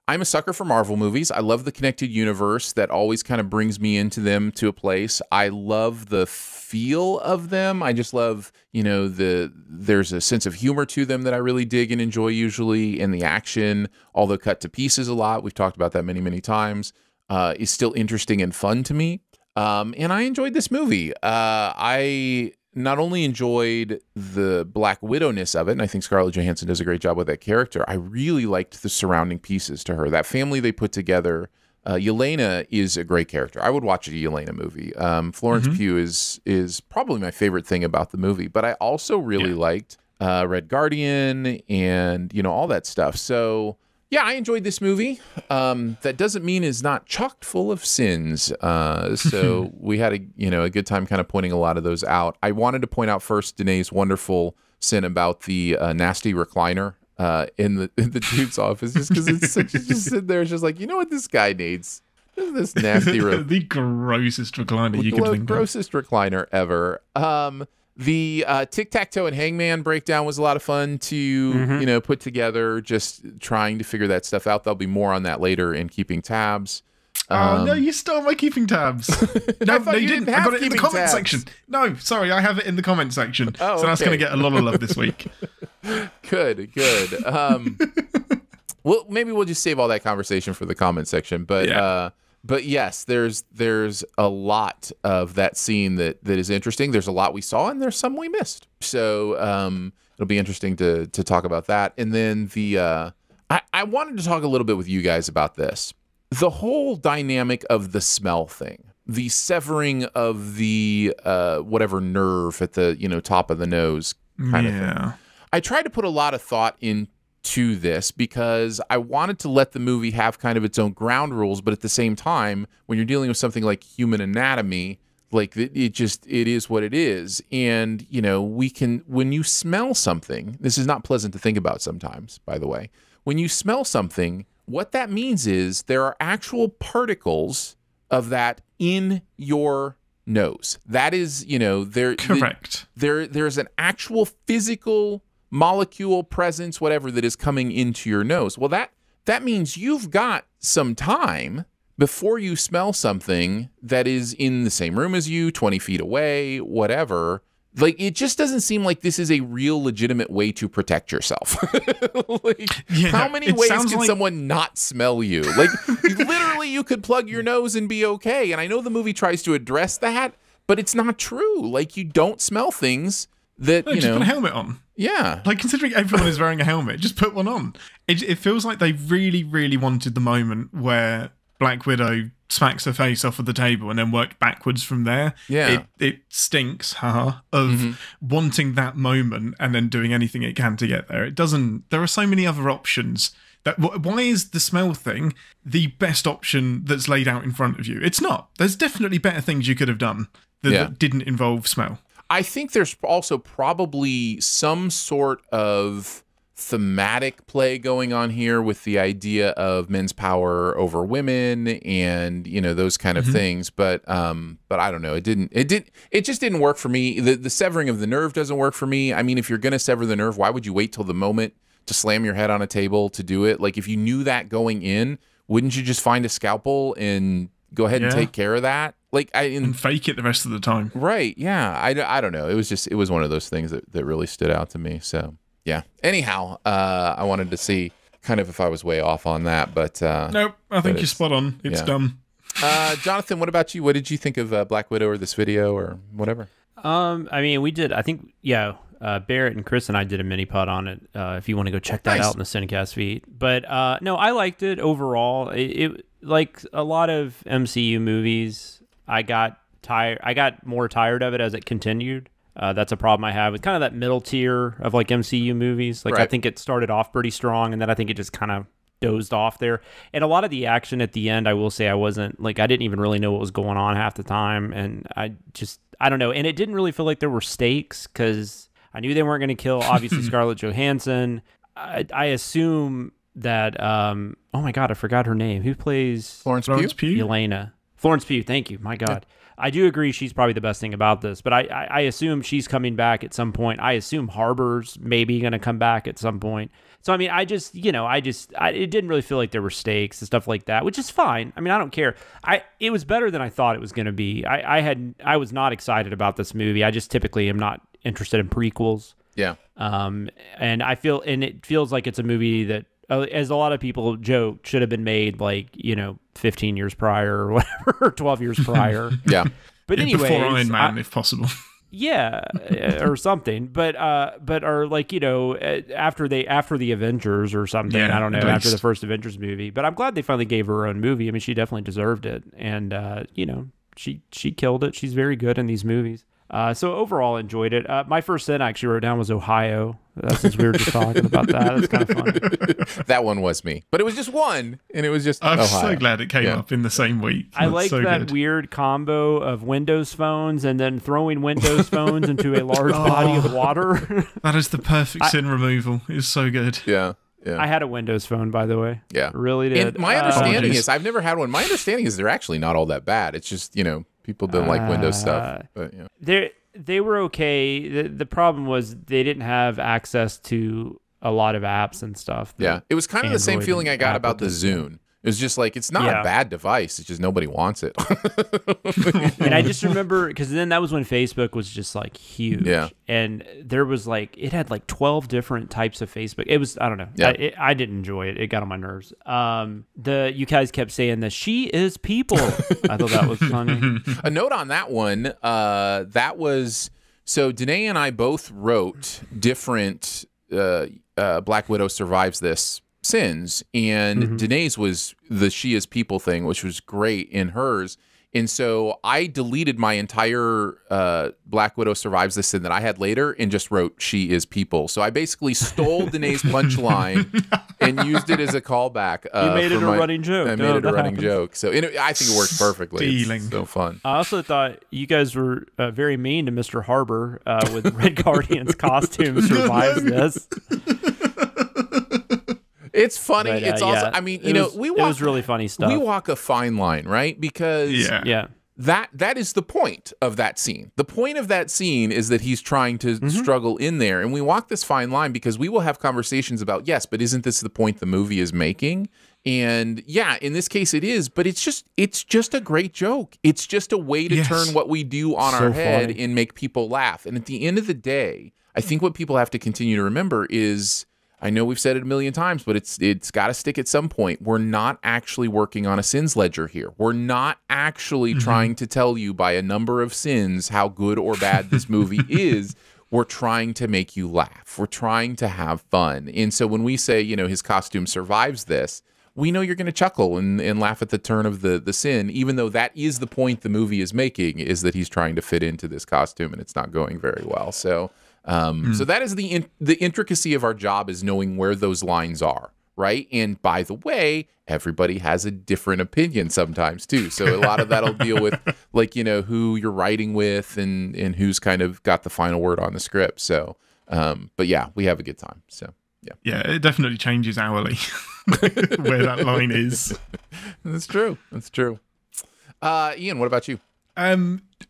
I'm a sucker for Marvel movies. I love the connected universe that always kind of brings me into them to a place. I love the feel of them. I just love, there's a sense of humor to them that I really dig and enjoy usually, and the action, although cut to pieces a lot, we've talked about that many, many times, is still interesting and fun to me. And I enjoyed this movie. I not only enjoyed the Black Widowness of it, and I think Scarlett Johansson does a great job with that character, I really liked the surrounding pieces to her. That family they put together. Yelena is a great character. I would watch a Yelena movie. Florence Pugh is probably my favorite thing about the movie, but I also really liked Red Guardian and all that stuff. So yeah, I enjoyed this movie. That doesn't mean it's not chocked full of sins. So we had a good time kind of pointing a lot of those out. I wanted to point out first Danae's wonderful sin about the nasty recliner in the dude's office, just because it's just sitting there, it's just like, what this guy needs? This nasty
the grossest recliner you could think of.
Grossest recliner ever. The tic-tac-toe and hangman breakdown was a lot of fun to put together, just trying to figure that stuff out. There'll be more on that later in Keeping Tabs.
No, you stole my Keeping Tabs. No, you didn't. I got it in the comment section. No, sorry, I have it in the comment section. So that's going to get a lot of love this week.
Good. Well, maybe we'll just save all that conversation for the comment section. But yes, there's a lot of that scene that is interesting. There's a lot we saw, and there's some we missed. So it'll be interesting to talk about that. And then I wanted to talk a little bit with you guys about this. The whole dynamic of the smell thing, the severing of the whatever nerve at the top of the nose kind of thing. I tried to put a lot of thought into this because I wanted to let the movie have kind of its own ground rules, but at the same time, when you're dealing with something like human anatomy, like it is what it is. And when you smell something, this is not pleasant to think about sometimes, by the way. When you smell something, what that means is there are actual particles of that in your nose. That is,
correct.
There's an actual physical molecule presence, whatever, that is coming into your nose. Well, that means you've got some time before you smell something that is in the same room as you, 20 feet away, whatever, like, it just doesn't seem like this is a real legitimate way to protect yourself. Like, how many ways can someone not smell you? Like, literally, you could plug your nose and be okay. And I know the movie tries to address that, but it's not true. Like, you don't smell things that,
just put a helmet on.
Yeah.
Like, considering everyone is wearing a helmet, just put one on. It feels like they really, really wanted the moment where Black Widow smacks her face off of the table and then worked backwards from there.
Yeah.
It stinks, of wanting that moment and then doing anything it can to get there. It doesn't... There are so many other options. Why is the smell thing the best option that's laid out in front of you? It's not. There's definitely better things you could have done that didn't involve smell.
I think there's also probably some sort of thematic play going on here with the idea of men's power over women and, you know, those kind of things. But I don't know. It just didn't work for me. The severing of the nerve doesn't work for me. I mean, if you're going to sever the nerve, why would you wait till the moment to slam your head on a table to do it? Like, if you knew that going in, wouldn't you just find a scalpel and go ahead and take care of that? Like, and
fake it the rest of the time.
Right. Yeah. I don't know. It was one of those things that really stood out to me. So, yeah. Anyhow, I wanted to see kind of if I was way off on that, but
nope. I think you're spot on. It's dumb.
Jonathan, what about you? What did you think of Black Widow or this video or whatever?
I mean, we did. I think, Barrett and Chris and I did a mini pod on it. If you want to go check that out in the Cinecast feed, but no, I liked it overall. It like a lot of MCU movies. I got more tired of it as it continued. That's a problem I have with kind of that middle tier of like MCU movies. Like, I think it started off pretty strong, and then I think it just kind of dozed off there. And a lot of the action at the end, I will say, I didn't even really know what was going on half the time, and I don't know. And it didn't really feel like there were stakes because I knew they weren't going to kill, obviously, Scarlett Johansson. I assume that, oh my God, I forgot her name. Who plays
Florence Pugh?
Yelena. Florence Pugh, thank you. My God. Yeah. I do agree she's probably the best thing about this, but I assume she's coming back at some point. I assume Harbor's maybe going to come back at some point. So, I mean, it didn't really feel like there were stakes and stuff like that, which is fine. I mean, I don't care. It was better than I thought it was going to be. I was not excited about this movie. I just typically am not interested in prequels.
Yeah.
And it feels like it's a movie that, as a lot of people joke, should have been made like, 15 years prior or whatever, or 12 years prior.
Yeah.
But anyway,
before Iron Man, if possible.
Yeah, or something. But are like, after the Avengers or something. I don't know, after the first Avengers movie. But I'm glad they finally gave her own movie. I mean, she definitely deserved it. And she killed it. She's very good in these movies. So overall, enjoyed it. My first sin I actually wrote down was Ohio. Since we were just talking about that, it's kind of funny.
That one was me, but it was just one, and it was just.
I'm
Ohio.
so glad it came up in the same week.
I like that weird combo of Windows phones and then throwing Windows phones into a large body of water.
That is the perfect sin removal. It's so good.
Yeah. Yeah.
I had a Windows phone, by the way.
Yeah,
really did.
And my understanding is, I've never had one. My understanding is they're actually not all that bad. It's just people don't like Windows stuff. But
they were okay. The problem was they didn't have access to a lot of apps and stuff.
Yeah, it was kind of the same feeling I got about the Zune. It was just like, it's not a bad device. It's just nobody wants it.
And I just remember, because then that was when Facebook was just like huge. Yeah. And there was like, it had like 12 different types of Facebook. It was, I don't know. Yeah. I didn't enjoy it. It got on my nerves. You guys kept saying that she is people. I thought that was funny.
A note on that one, that was, so Danae and I both wrote different Black Widow Survives This sins, and Danae's was the she is people thing, which was great in hers. And so I deleted my entire Black Widow Survives This sin that I had later and just wrote she is people. So I basically stole Danae's punchline and used it as a callback.
You made it a running joke.
I made it a running joke. So I think it works perfectly. It's so fun.
I also thought you guys were very mean to Mr. Harbor with Red Guardian's costume survives this.
It's funny. But, it's also, I mean, it was really funny stuff. We walk a fine line, right? Because that is the point of that scene. The point of that scene is that he's trying to struggle in there. And we walk this fine line because we will have conversations about, yes, but isn't this the point the movie is making? And yeah, in this case it is, but it's just a great joke. It's just a way to turn what we do on our head and make people laugh. And at the end of the day, I think what people have to continue to remember is, I know we've said it a million times, but it's got to stick at some point. We're not actually working on a sins ledger here. We're not actually trying to tell you by a number of sins how good or bad this movie is. We're trying to make you laugh. We're trying to have fun. And so when we say, you know, his costume survives this, we know you're going to chuckle and laugh at the turn of the sin, even though that is the point the movie is making, is that he's trying to fit into this costume and it's not going very well. So so that is the intricacy of our job, is knowing where those lines are, right? And by the way, everybody has a different opinion sometimes too. So a lot of that'll deal with, like, you know, who you're writing with and who's kind of got the final word on the script. So, but yeah, we have a good time. So yeah,
it definitely changes hourly where that line is.
That's true. That's true. Ian, what about you?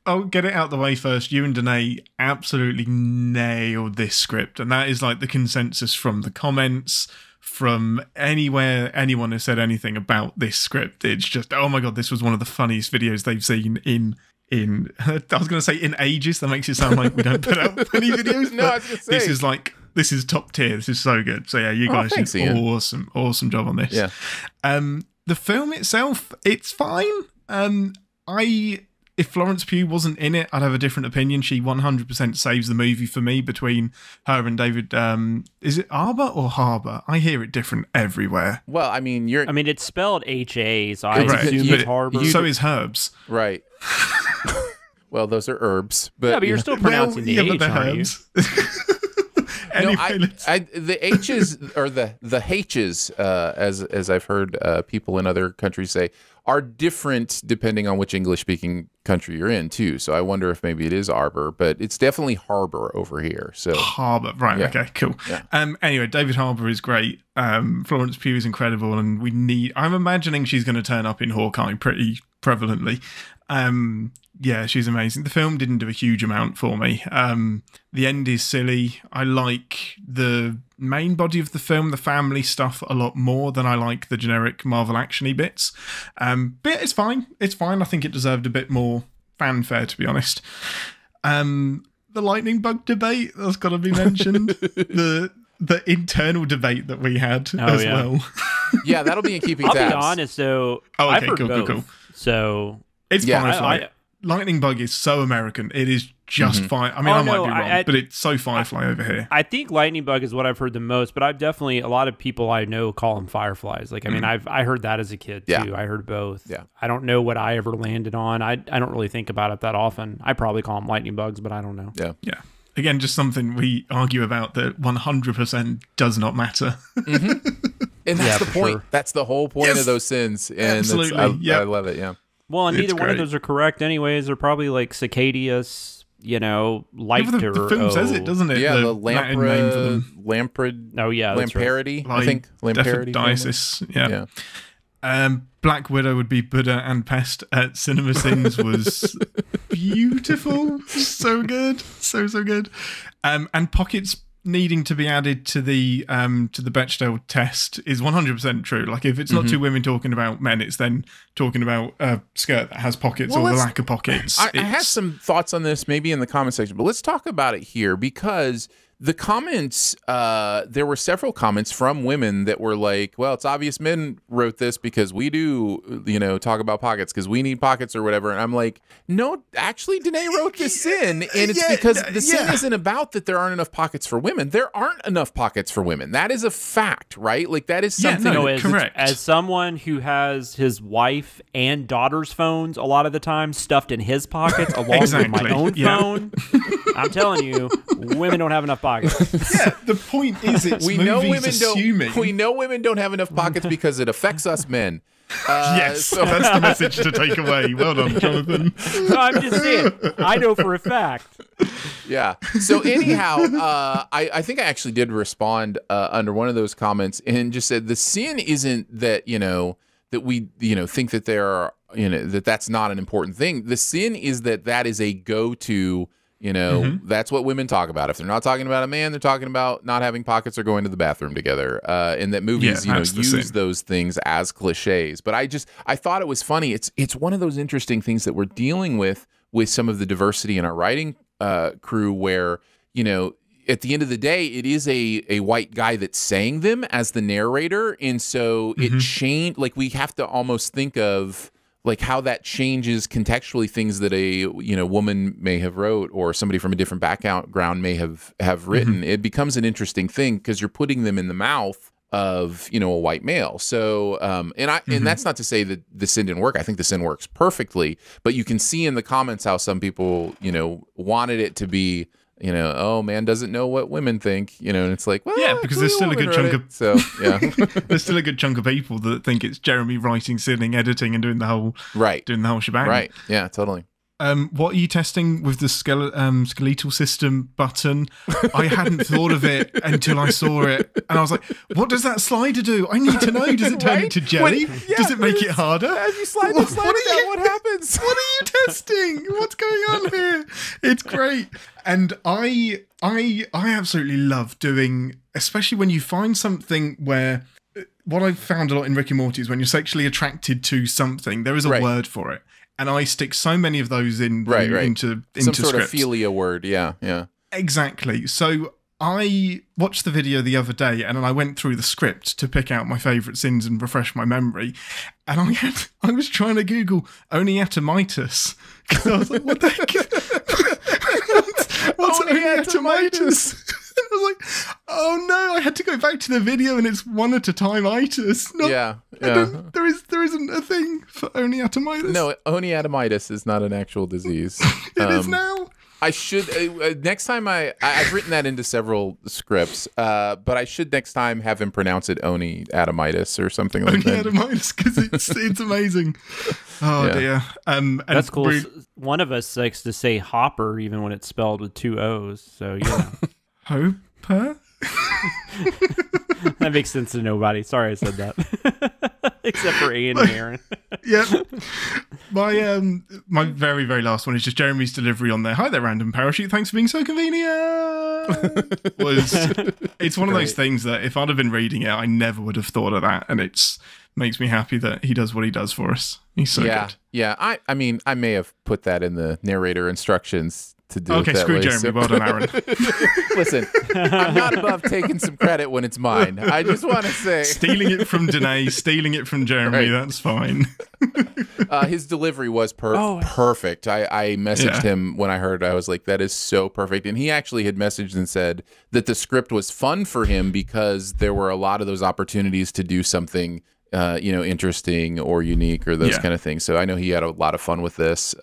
I'll get it out the way first. You and Danae absolutely nailed this script, and that is like the consensus from the comments, from anywhere anyone has said anything about this script. It's just, oh my god, this was one of the funniest videos they've seen in I was going to say in ages. That makes it sound like we don't put out many videos.
No, I was gonna say.
This is top tier. This is so good. So yeah, you guys did awesome job on this.
Yeah.
The film itself, it's fine. If Florence Pugh wasn't in it, I'd have a different opinion. She 100% saves the movie for me between her and David. Is it Arbor or Harbour? I hear it different everywhere.
Well, I mean,
it's spelled H-A, so I assume it's Harbour.
So is Herbs.
Right. Well, those are herbs. But,
yeah, but you're still pronouncing the H, aren't you?
Anyway,
the H's or the H's, as I've heard people in other countries say, are different depending on which English-speaking country you're in too. So I wonder if maybe it is Arbor, but it's definitely Harbour over here. So
Harbour, right? Yeah. Okay, cool. Yeah. Anyway, David Harbour is great. Florence Pugh is incredible, and I'm imagining she's going to turn up in Hawkeye pretty prevalently. Yeah, she's amazing. The film didn't do a huge amount for me. The end is silly. I like the main body of the film, the family stuff, a lot more than I like the generic Marvel action-y bits. But it's fine. It's fine. I think it deserved a bit more fanfare, to be honest. The lightning bug debate, that's got to be mentioned. The internal debate that we had well.
Yeah, that'll be in keeping tabs.
I'll be honest, though. I've heard both. Cool. So
it's Firefly. Lightning Bug is so American. It is just fine. I mean, I might be wrong, but it's so Firefly over here.
I think Lightning Bug is what I've heard the most, but I've definitely, a lot of people I know call them Fireflies. Like, I mean, I heard that as a kid, too. I heard both.
Yeah.
I don't know what I ever landed on. I don't really think about it that often. I probably call them Lightning Bugs, but I don't know.
Yeah.
Yeah. Again, just something we argue about that 100% does not matter.
And that's the point. Sure. That's the whole point of those sins. And absolutely. I love it, yeah.
Well, and neither one of those are correct anyways. They're probably like Cicadius, light
the film says it, doesn't it?
Yeah, the Lamprid.
Oh, yeah,
Lamparity, right. I think. Lamparity.
Yeah. Black Widow would be Buddha and Pest at CinemaSins was beautiful. So good. So good. And Pockets needing to be added to the Bechdel test is 100% true. Like, if it's not two women talking about men, it's then talking about a skirt that has pockets or the lack of pockets.
I have some thoughts on this maybe in the comment section, but let's talk about it here, because the comments, there were several comments from women that were like, well, it's obvious men wrote this because we do, talk about pockets because we need pockets or whatever. And I'm like, no, actually, Danae wrote this in. And it's because the sin isn't about that there aren't enough pockets for women. There aren't enough pockets for women. That is a fact, right? Like, that is something.
Correct.
As someone who has his wife and daughter's phones a lot of the time stuffed in his pockets along with my own phone, I'm telling you, women don't have enough pockets.
Yeah, the point is,
we know women don't have enough pockets because it affects us men.
Yes, so that's the message to take away. Well done, Jonathan.
No, I'm just saying. I know for a fact.
Yeah. So anyhow, I think I actually did respond under one of those comments and just said the sin isn't that that we think that there are that's not an important thing. The sin is that is a go-to. That's what women talk about. If they're not talking about a man, they're talking about not having pockets or going to the bathroom together. And that movies, use those things as cliches. But I thought it was funny. It's one of those interesting things that we're dealing with some of the diversity in our writing crew, where at the end of the day, it is a white guy that's saying them as the narrator, and so it changed. Like, we have to almost think of like how that changes contextually things that a woman may have wrote, or somebody from a different background may have written. It becomes an interesting thing because you're putting them in the mouth of a white male. So and that's not to say that the sin didn't work. I think the sin works perfectly, but you can see in the comments how some people wanted it to be oh, man doesn't know what women think, and it's like, well,
yeah, because there's still a good chunk of there's still a good chunk of people that think it's Jeremy writing, sinning, editing, and doing the whole shebang.
Right. Yeah, totally.
What are you testing with the skeletal system button? I hadn't thought of it until I saw it, and I was like, "What does that slider do? I need to know. Does it turn into jelly? Does it make it harder?
As you slide the slider down, what happens?
What are you testing? What's going on here? It's great." And I absolutely love doing, especially when you find something where, what I've found a lot in Rick and Morty is when you're sexually attracted to something, there is a word for it. And I stick so many of those into
some sort
scripts.
of philia word, yeah.
Exactly. So I watched the video the other day, and then I went through the script to pick out my favourite sins and refresh my memory. And I was trying to Google oniatomitis, because I was like, what the heck? What's oniatomitis? I was like, oh no, I had to go back to the video, and it's one at a time-itis. There isn't a thing for oniatomitis.
No, oniatomitis is not an actual disease.
It is now.
I should next time I've written that into several scripts, but I should next time have him pronounce it oniatomitis or something like that.
Oniatomitis, because it's amazing. Oh dear. And
that's cool. One of us likes to say Hopper even when it's spelled with 2 O's. So yeah.
Hopper?
That makes sense to nobody. Sorry I said that. Except for Ian and Aaron.
Yeah. My very, very last one is just Jeremy's delivery on there. Hi there, random parachute. Thanks for being so convenient. It's one of those things that if I'd have been reading it, I never would have thought of that. And it makes me happy that he does what he does for us. He's so good. Yeah.
I mean, I may have put that in the narrator instructions to do it that
screw
way,
Jeremy.
So.
Well done, Aaron.
Listen, I'm not above taking some credit when it's mine. I just want to say,
stealing it from Danae, stealing it from Jeremy. That's fine.
His delivery was perfect. I messaged him when I heard it. I was like, that is so perfect. And he actually had messaged and said that the script was fun for him because there were a lot of those opportunities to do something interesting or unique or those kind of things. So I know he had a lot of fun with this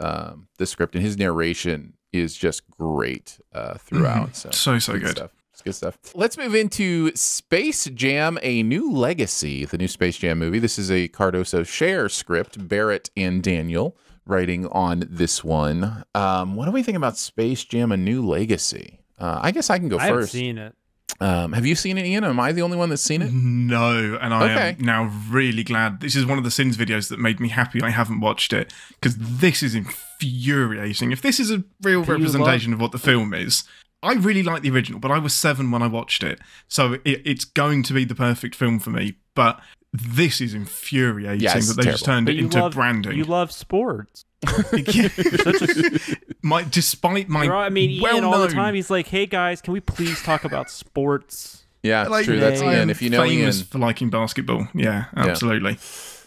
script, and his narration is just great throughout.
So good.
Stuff. It's good stuff. Let's move into Space Jam: A New Legacy, the new Space Jam movie. This is a Cardoso share script. Barrett and Daniel writing on this one. What do we think about Space Jam: A New Legacy? I guess I can go first. I
haven't seen it.
Have you seen it, Ian? Am I the only one that's seen it?
No, and I am now really glad. This is one of the Sins videos that made me happy I haven't watched it, because this is infuriating. If this is a real representation of what the film is, I really like the original, but I was 7 when I watched it, so it's going to be the perfect film for me, but this is infuriating that they just turned it into branding.
You love sports.
Despite my
Ian all the time, he's like, hey guys, can we please talk about sports?
Yeah, it's true. That's Ian. If you know
famous
Ian.
for liking basketball. Yeah, absolutely.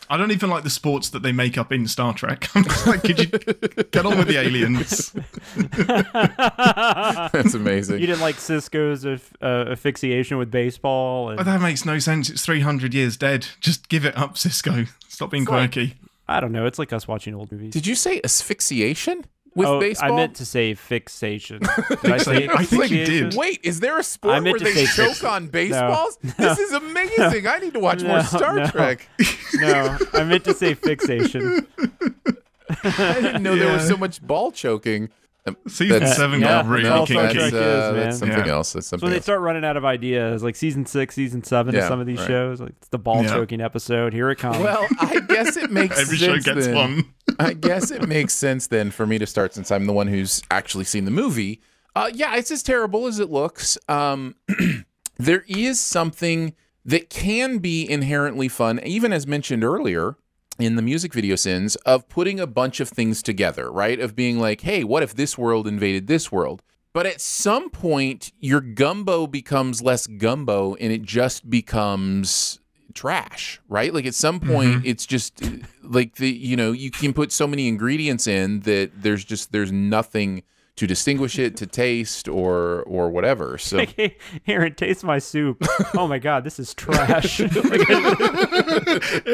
I don't even like the sports that they make up in Star Trek. I'm just like, could you get on with the aliens?
That's amazing.
You didn't like Cisco's asphyxiation with baseball?
That makes no sense. It's 300 years dead. Just give it up, Cisco. Stop being quirky.
I don't know. It's like us watching old movies.
Did you say asphyxiation with baseball?
I meant to say fixation. Did I say
I think you did.
Wait, is there a sport where they choke on baseballs? No. This is amazing. I need to watch more Star Trek.
No, I meant to say fixation.
I didn't know there was so much ball choking.
Season 7 got really
all
kinky.
Star Trek is, man.
That's something else. That's
So
something
when they
else.
start running out of ideas, like season 6, season 7 of some of these shows, like it's the ball choking episode. Here it comes.
Well, I guess it makes
Every
sense
show gets
then.
one.
I guess it makes sense then for me to start, since I'm the one who's actually seen the movie. Yeah, it's as terrible as it looks. There is something that can be inherently fun, even as mentioned earlier in the music video sins, of putting a bunch of things together, right? Of being like, hey, what if this world invaded this world? But at some point, your gumbo becomes less gumbo and it just becomes trash, right? Like at some point, it's just like you can put so many ingredients in that there's nothing to distinguish it, to taste, or whatever. So,
like, hey, Aaron, taste my soup. Oh my God, this is trash.
It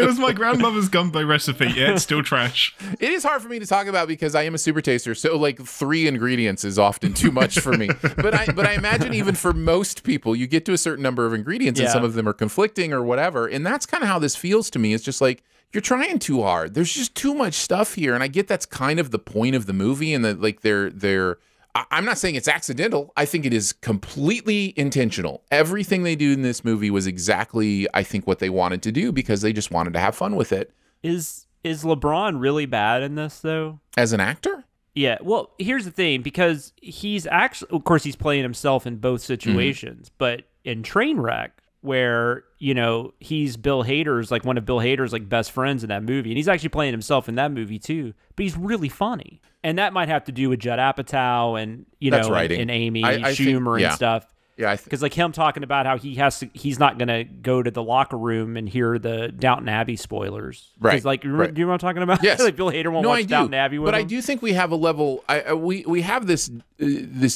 was my grandmother's gumbo recipe. Yeah, it's still trash.
it is hard for me to talk about because I am a super taster. So like 3 ingredients is often too much for me. But I imagine even for most people, you get to a certain number of ingredients and some of them are conflicting or whatever. And that's kind of how this feels to me. It's just like, you're trying too hard. There's just too much stuff here. And I get that's kind of the point of the movie, and that like I'm not saying it's accidental. I think it is completely intentional. Everything they do in this movie was exactly, I think, what they wanted to do because they just wanted to have fun with it.
Is LeBron really bad in this though?
As an actor?
Yeah. Well, here's the thing, because he's actually, of course, he's playing himself in both situations, but in Trainwreck, where, he's Bill Hader's, like one of Bill Hader's like best friends in that movie. And he's actually playing himself in that movie too, but he's really funny. And that might have to do with Judd Apatow and, and Amy Schumer and stuff.
Yeah,
because like him talking about how he's not gonna go to the locker room and hear the Downton Abbey spoilers,
right?
Like, do you know what I'm talking about?
Yes.
Like Bill Hader won't watch Downton Abbey with him.
I do think we have a level. We have this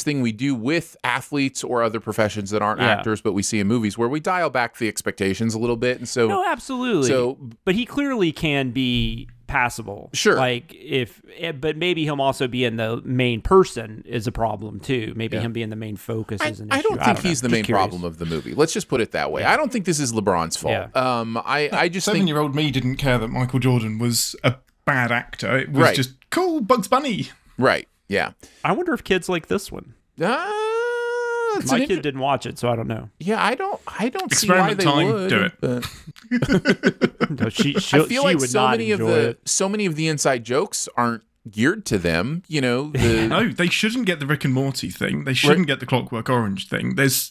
thing we do with athletes or other professions that aren't actors, but we see in movies where we dial back the expectations a little bit, and so
no, absolutely. So, but he clearly can be passable.
Sure.
Like but maybe him also being the main person is a problem too. Maybe him being the main focus is an issue.
I don't think he's the main problem of the movie. Let's just put it that way. Yeah. I don't think this is LeBron's fault. Yeah. I just
7-year-old me didn't care that Michael Jordan was a bad actor. It was just cool, Bugs Bunny.
Right. Yeah.
I wonder if kids like this one. My kid didn't watch it, so I don't know.
Yeah, I don't see why they would.
Do it.
No, I
feel like so many of the inside jokes aren't geared to them.
No, they shouldn't get the Rick and Morty thing. They shouldn't get the Clockwork Orange thing. This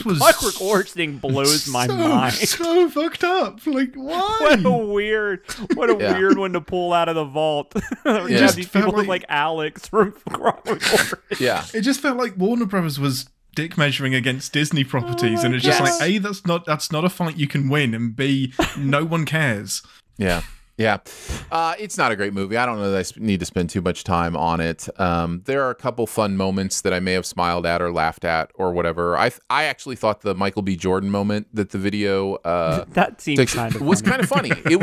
was
Clockwork Orange thing blows my mind.
So fucked up. Like, why?
What a weird one to pull out of the vault. These people look like Alex from Clockwork Orange.
Yeah,
it just felt like Warner Brothers was dick measuring against Disney properties, and it's just like, A, that's not a fight you can win, and B, no one cares.
Yeah. It's not a great movie. I don't know that I need to spend too much time on it. There are a couple fun moments that I may have smiled at or laughed at or whatever. I actually thought the Michael B. Jordan moment that the video
that seemed kind of
was kind of funny. It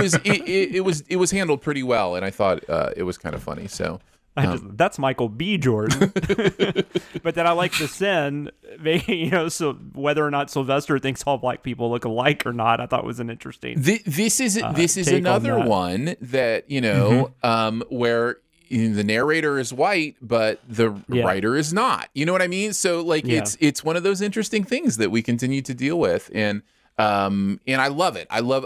was handled pretty well, and I thought it was kind of funny. So.
That's Michael B. Jordan. But then I like the sin, so whether or not Sylvester thinks all black people look alike or not, I thought was an interesting.
This is another one that where the narrator is white, but the writer is not. You know what I mean? So like it's one of those interesting things that we continue to deal with, and I love it. I love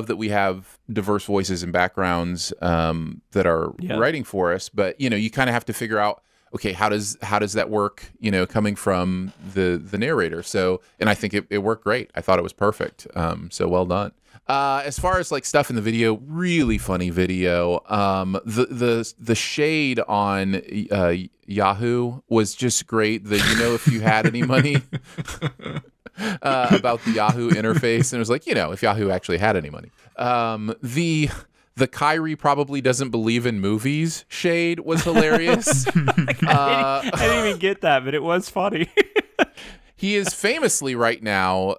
that we have diverse voices and backgrounds that are writing for us. But you kind of have to figure out, okay, how does that work? Coming from the narrator. So, and I think it worked great. I thought it was perfect. So well done. As far as like stuff in the video, really funny video. The shade on Yahoo was just great. If you had any money. About the Yahoo interface, and it was like, if Yahoo actually had any money. The Kyrie probably doesn't believe in movies shade was hilarious.
I didn't even get that, but it was funny.
He is famously right now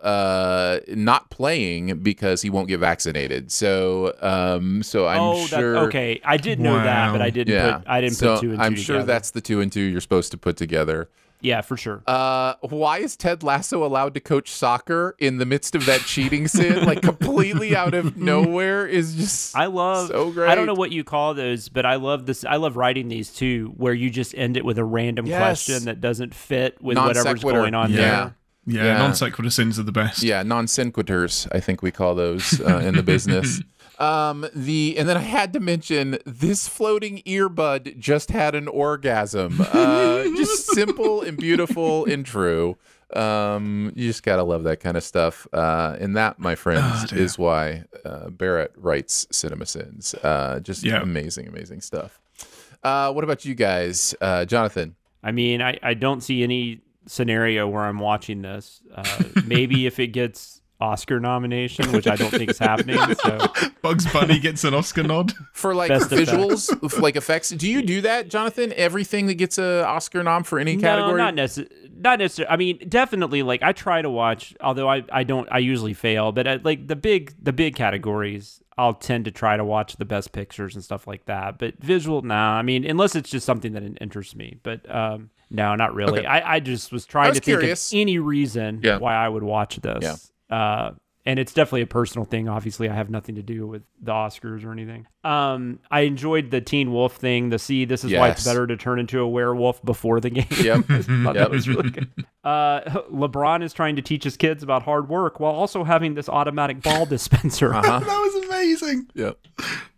not playing because he won't get vaccinated. So I'm sure.
I did know that, but I didn't. Put two and two
I'm sure
together.
that's the 2 and 2 you're supposed to put together.
Yeah, for sure.
Why is Ted Lasso allowed to coach soccer in the midst of that cheating sin? Like completely out of nowhere is just so great.
I don't know what you call those, but I love this. I love writing these too, where you just end it with a random question that doesn't fit with whatever's going on there.
Yeah, non sequitur sins are the best.
Yeah, non sequiturs, I think we call those in the business. And then I had to mention this floating earbud just had an orgasm. Just simple and beautiful and true. You just gotta love that kind of stuff. And that, my friends, is why Barrett writes CinemaSins. Just amazing stuff. What about you guys, Jonathan?
I mean, I don't see any scenario where I'm watching this. Maybe if it gets Oscar nomination, which I don't think is happening. So
Bugs Bunny gets an Oscar nod
for like best visuals, like effects. Do you do that, Jonathan? Everything that gets an Oscar nom for any category?
No, not necessarily. I mean, definitely. Like I try to watch, although I don't. I usually fail. But like the big categories, I'll tend to try to watch the best pictures and stuff like that. But visual, nah. I mean, unless it's just something that interests me. But no, not really. Okay. I just was trying to think of any reason why I would watch this. Yeah. And it's definitely a personal thing. Obviously, I have nothing to do with the Oscars or anything. I enjoyed the Teen Wolf thing. This is why it's better to turn into a werewolf before the game.
Yep.
That was really good. LeBron is trying to teach his kids about hard work while also having this automatic ball dispenser.
That was amazing.
Yep.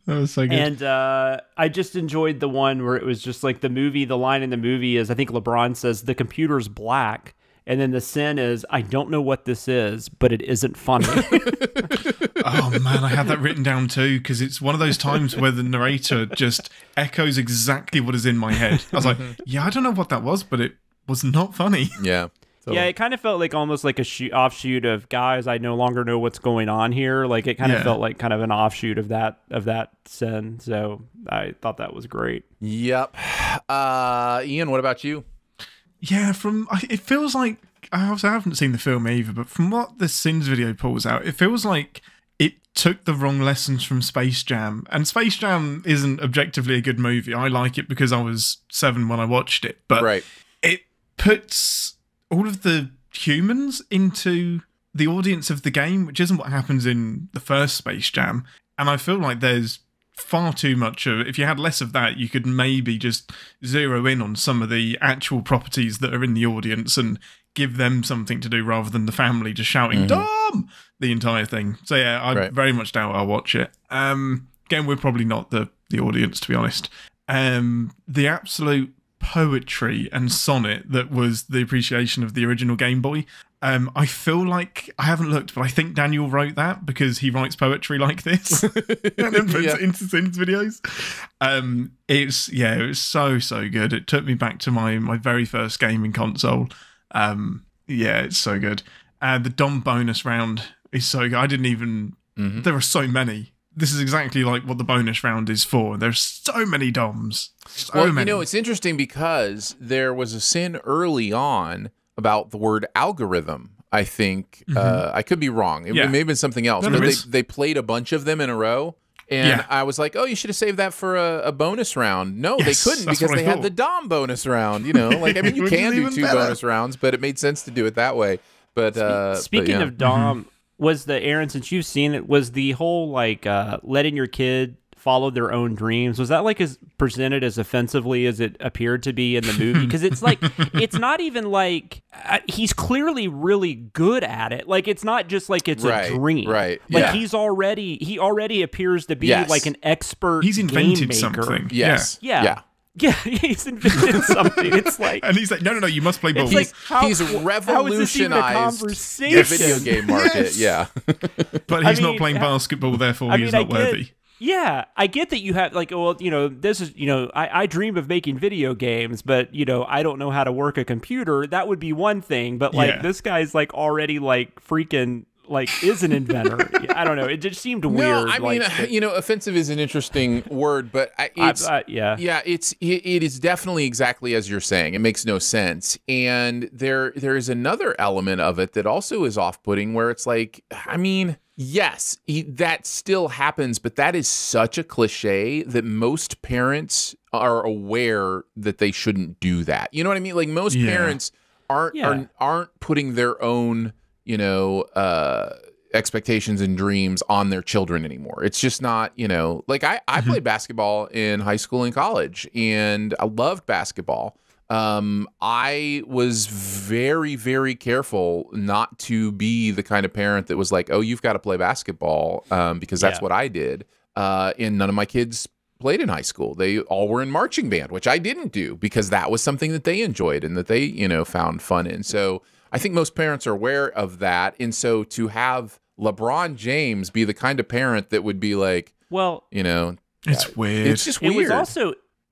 That was so good.
And I just enjoyed the one where it was just like the line in the movie is, I think LeBron says, the computer's black. And then the sin is, I don't know what this is, but it isn't funny.
Oh, man, I had that written down too, because it's one of those times where the narrator just echoes exactly what is in my head. I was like, yeah, I don't know what that was, but it was not funny.
Yeah.
So. Yeah, it kind of felt like almost like a offshoot of, guys, I no longer know what's going on here. Like it kind of felt like kind of an offshoot of that sin. So I thought that was great.
Yep. Ian, what about you?
Yeah, it feels like, I haven't seen the film either, but from what the Sins video pulls out, it feels like it took the wrong lessons from Space Jam. And Space Jam isn't objectively a good movie. I like it because I was 7 when I watched it. But it puts all of the humans into the audience of the game, which isn't what happens in the first Space Jam. And I feel like there's far too much of, if you had less of that, you could maybe just zero in on some of the actual properties that are in the audience and give them something to do rather than the family just shouting "Dom!" the entire thing. So yeah, I very much doubt I'll watch it. Again, we're probably not the audience, to be honest. The absolute poetry and sonnet that was the appreciation of the original Game Boy. I feel like, I haven't looked, but I think Daniel wrote that because he writes poetry like this and then puts it into Sins videos. It was so good. It took me back to my very first gaming console. It's so good. The Dom bonus round is so good. I didn't even, there are so many. This is exactly like what the bonus round is for. There's so many Doms. So many.
You know, it's interesting because there was a sin early on about the word algorithm. I think I could be wrong. It may have been something else, but they played a bunch of them in a row. And I was like, oh, you should have saved that for a bonus round. No, they couldn't because they had the Dom bonus round. You know, like, I mean, you can do 2 bonus rounds, but it made sense to do it that way. But
speaking of Dom, was Aaron, since you've seen it, was the whole like letting your kid follow their own dreams, was that like as presented as offensively as it appeared to be in the movie? Because it's like, it's not even like he's clearly really good at it. Like it's not just like it's a dream.
Right.
Like he already appears to be like an expert.
He's invented
game maker.
Something.
Yes.
Yeah, he's invented something. It's like,
and he's like, no, you must play ball.
Like, he's revolutionized the video game market. Yeah,
but he's not playing basketball, therefore he's not worthy.
Yeah, I get that you have, like, well, you know, this is, you know, I dream of making video games, but, you know, I don't know how to work a computer. That would be one thing, but, like, this guy's, like, already, like, freaking, like, is an inventor. I don't know. It just seemed weird.
No, I mean, you know, offensive is an interesting word, but it is definitely exactly as you're saying. It makes no sense. And there is another element of it that also is off-putting where it's like, I mean, yes, that still happens, but that is such a cliche that most parents are aware that they shouldn't do that. You know what I mean? Like most parents aren't putting their own, you know, expectations and dreams on their children anymore. It's just not, you know, like I played basketball in high school and college, and I loved basketball. I was very, very careful not to be the kind of parent that was like, oh, you've got to play basketball, because that's what I did. And none of my kids played in high school. They all were in marching band, which I didn't do because that was something that they enjoyed and that they, you know, found fun in. So I think most parents are aware of that. And so to have LeBron James be the kind of parent that would be like, well, you know,
it's weird.
It's just weird.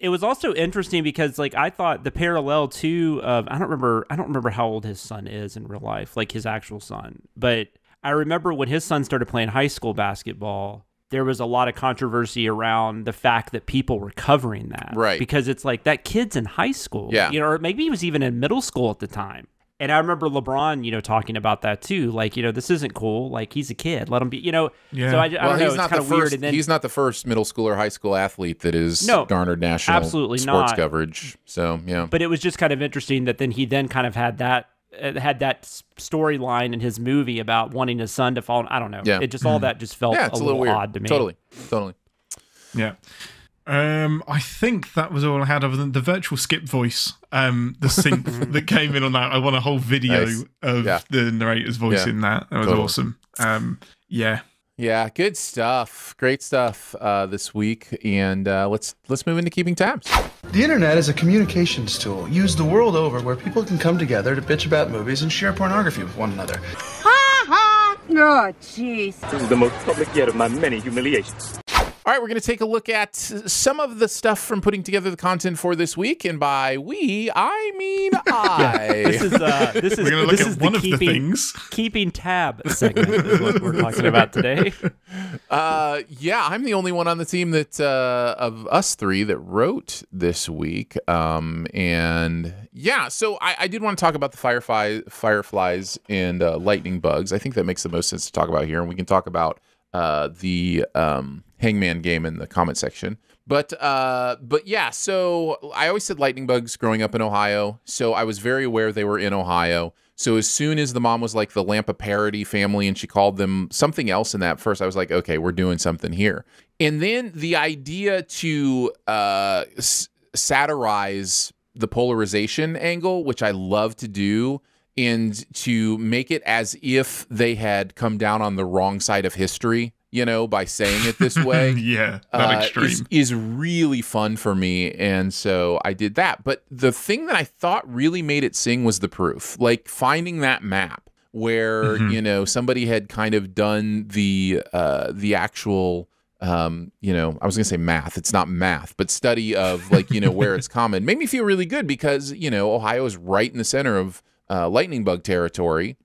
It was also interesting because, like, I thought the parallel too of I don't remember how old his son is in real life, like his actual son, but I remember when his son started playing high school basketball, there was a lot of controversy around the fact that people were covering that,
right? Because
it's like that kid's in high school, you know, or maybe he was even in middle school at the time. And I remember LeBron, you know, talking about that too. Like, you know, this isn't cool. Like, he's a kid. Let him be, you know. Yeah. So I don't know. It's kind of weird. And then,
he's not the first middle school or high school athlete that is garnered national sports coverage. So, yeah.
But it was just kind of interesting that then he kind of had that storyline in his movie about wanting his son to fall. I don't know. Yeah. It just all that just felt a little weird. Odd to me.
Totally.
Yeah. I think that was all I had other than the virtual skip voice, the synth that came in on that. I want a whole video of the narrator's voice in that. That was awesome.
Yeah, good stuff. Great stuff this week. And let's move into keeping tabs.
The internet is a communications tool used the world over where people can come together to bitch about movies and share pornography with one another.
Ha ha! Oh, jeez.
This is the most public yet of my many humiliations.
All right, we're going to take a look at some of the stuff from putting together the content for this week, and by we, I mean I.
This is
we're going to look at one of the things.
Keeping tab segment is what we're talking about today.
I'm the only one on the team that of us three that wrote this week, and so I did want to talk about the fireflies and lightning bugs. I think that makes the most sense to talk about here, and we can talk about the Hangman game in the comment section. But yeah, so I always said lightning bugs growing up in Ohio, so I was very aware they were in Ohio. So as soon as the mom was like the Lampa Parody family and she called them something else in that first, I was like, okay, we're doing something here. And then the idea to satirize the polarization angle, which I love to do, and to make it as if they had come down on the wrong side of history, you know, by saying it this way.
That extreme.
Is really fun for me. And so I did that. But the thing that I thought really made it sing was the proof. Like finding that map where, you know, somebody had kind of done the actual, you know, I was going to say math. It's not math, but study of like, you know, where it's common. Made me feel really good because, you know, Ohio is right in the center of lightning bug territory.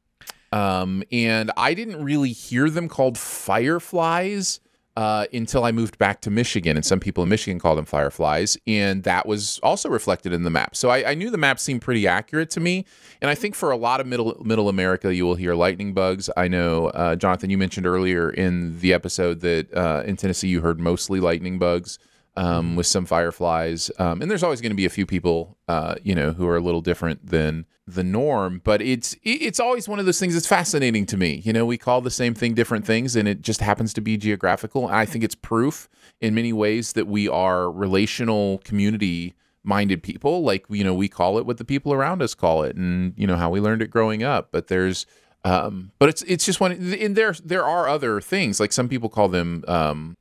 And I didn't really hear them called fireflies until I moved back to Michigan, and some people in Michigan call them fireflies, and that was also reflected in the map. So I knew the map seemed pretty accurate to me, and I think for a lot of middle America, you will hear lightning bugs. I know, Jonathan, you mentioned earlier in the episode that in Tennessee you heard mostly lightning bugs. With some fireflies, and there's always going to be a few people, you know, who are a little different than the norm. But it's always one of those things that's fascinating to me. You know, we call the same thing different things, and it just happens to be geographical. And I think it's proof in many ways that we are relational, community-minded people. Like, you know, we call it what the people around us call it, and you know how we learned it growing up. But there's, but it's just one. And there are other things. Like some people call them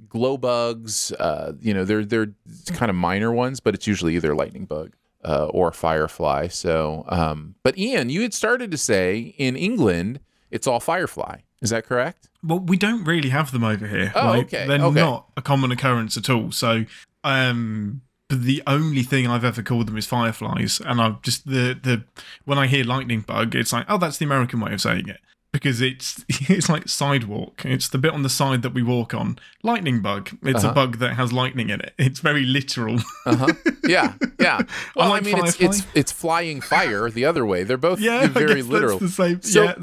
glow bugs, you know, they're kind of minor ones, but it's usually either lightning bug or firefly. So, but Ian, you had started to say in England, it's all firefly. Is that correct?
Well, we don't really have them over here.
Oh, okay.
They're not a common occurrence at all. So, the only thing I've ever called them is fireflies. And I've just, when I hear lightning bug, it's like, oh, that's the American way of saying it. Because it's like sidewalk. It's the bit on the side that we walk on. Lightning bug. It's a bug that has lightning in it. It's very literal.
Yeah. Well, I mean, it's flying fire the other way. They're both very literal.
That's the same.
So,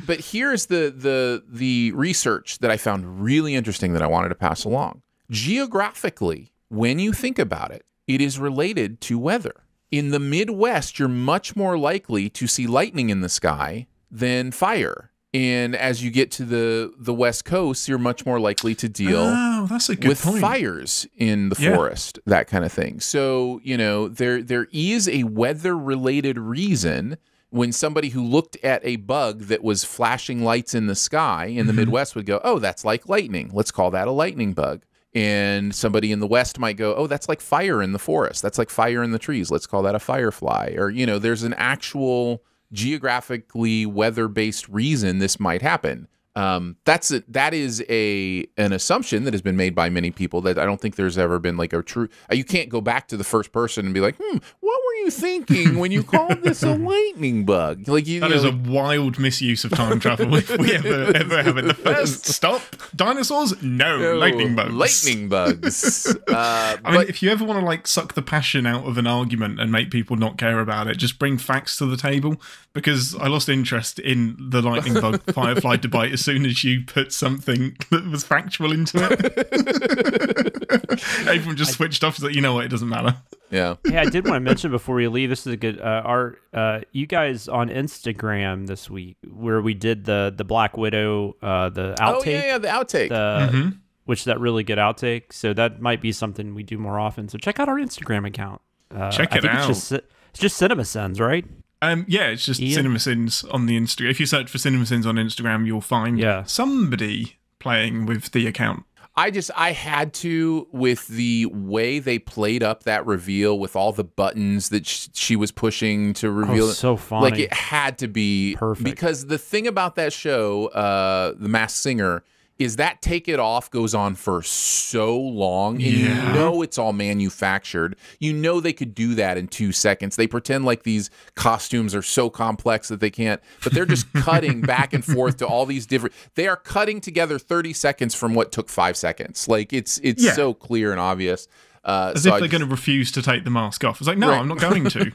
but here's the research that I found really interesting that I wanted to pass along. Geographically, when you think about it, it is related to weather. In the Midwest, you're much more likely to see lightning in the sky than fire. And as you get to the West Coast, you're much more likely to deal with fires in the forest, that kind of thing. So, you know, there is a weather-related reason when somebody who looked at a bug that was flashing lights in the sky in the Midwest would go, oh, that's like lightning. Let's call that a lightning bug. And somebody in the West might go, oh, that's like fire in the forest. That's like fire in the trees. Let's call that a firefly. Or, you know, there's an actual geographically weather-based reason this might happen. That is an assumption that has been made by many people that I don't think there's ever been like a true. You can't go back to the first person and be like, what were you thinking when you called this a lightning bug? Like that
is a wild misuse of time travel if we ever have it. The first stop, dinosaurs? No, lightning bugs.
Lightning bugs.
I mean, if you ever want to like suck the passion out of an argument and make people not care about it, just bring facts to the table. Because I lost interest in the lightning bug firefly debate as soon as you put something that was factual into it. Everyone just switched off. Like, you know what? It doesn't matter.
Yeah.
Hey, I did want to mention before we leave. This is a good. You guys on Instagram this week where we did the Black Widow the outtake.
Oh yeah, the outtake.
Which that really good outtake. So that might be something we do more often. So check out our Instagram account.
Check it out.
It's just CinemaSins, right?
Yeah, it's just CinemaSins on the Instagram. If you search for CinemaSins on Instagram, you'll find somebody playing with the account.
I had to, with the way they played up that reveal with all the buttons that she was pushing to reveal.
So funny.
Like, it had to be
perfect.
Because the thing about that show, The Masked Singer, is that Take It Off goes on for so long, and you know it's all manufactured. You know they could do that in 2 seconds. They pretend like these costumes are so complex that they can't, but they're just cutting back and forth to all these different. They are cutting together 30 seconds from what took 5 seconds. Like it's so clear and obvious.
As if they're going to refuse to take the mask off. It's like, no, I'm not going to.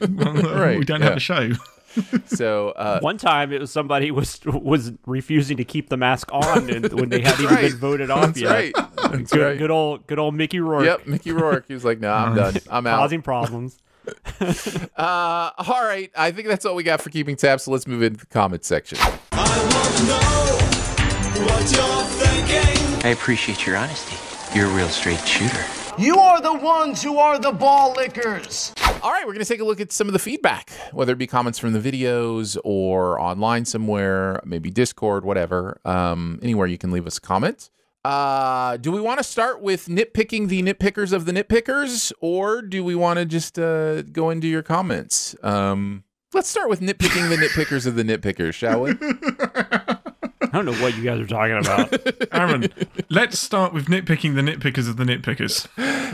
We don't have a show.
So
one time it was somebody was refusing to keep the mask on, and when they hadn't even been voted off yet.
That's right.
Good old Mickey Rourke.
Yep, Mickey Rourke. He was like, "No, I'm done. I'm out."
Causing problems.
All right, I think that's all we got for keeping tabs. So let's move into the comments section.
I want to know what you're thinking.
I appreciate your honesty. You're a real straight shooter.
You are the ones who are the ball lickers.
All right, we're going to take a look at some of the feedback, whether it be comments from the videos or online somewhere, maybe Discord, whatever. Anywhere you can leave us a comment. Do we want to start with nitpicking the nitpickers of the nitpickers, or do we want to just go into your comments? Let's start with nitpicking the nitpickers of the nitpickers, shall we?
I don't know what you guys are talking about.
Aaron, let's start with nitpicking the nitpickers of the nitpickers.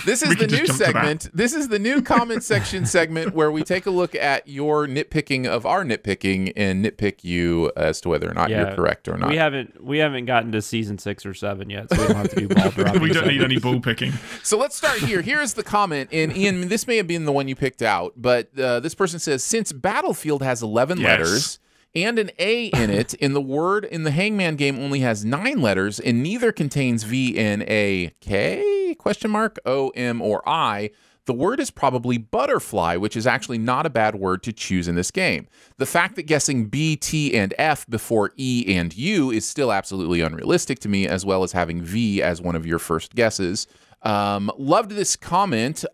This is the new segment. This is the new comment section segment where we take a look at your nitpicking of our nitpicking and nitpick you as to whether or not you're correct or not.
We haven't gotten to season 6 or 7 yet, so we don't have to do ball dropping.
We don't need any ball picking.
So let's start here. Here's the comment, and Ian, this may have been the one you picked out, but this person says, since Battlefield has 11 letters and an A in it, and the word in the Hangman game only has 9 letters, and neither contains V, N, A, K, question mark, O, M, or I, the word is probably butterfly, which is actually not a bad word to choose in this game. The fact that guessing B, T, and F before E and U is still absolutely unrealistic to me, as well as having V as one of your first guesses. Loved this comment.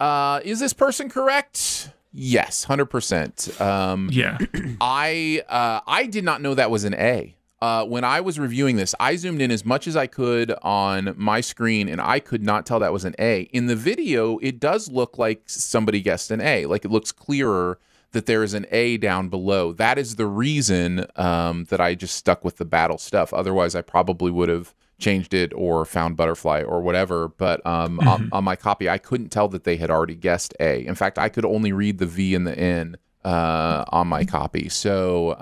Is this person correct? Yes, 100%.
Yeah.
I did not know that was an A. When I was reviewing this, I zoomed in as much as I could on my screen, and I could not tell that was an A. In the video, it does look like somebody guessed an A. Like, it looks clearer that there is an A down below. That is the reason that I just stuck with the battle stuff. Otherwise, I probably would have changed it or found butterfly or whatever, but on my copy I couldn't tell that they had already guessed A. In fact, I could only read the V and the N on my copy. So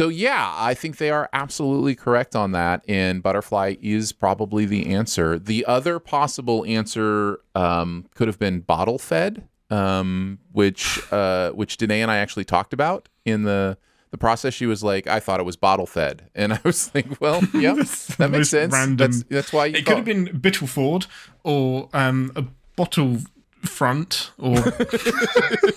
yeah, I think they are absolutely correct on that, and butterfly is probably the answer. The other possible answer could have been bottle fed, which Danae and I actually talked about in the process. She was like, I thought it was bottle fed. And I was like, well, yeah, that makes sense.
Random.
That's why you
could have been Bittleford or bottle front or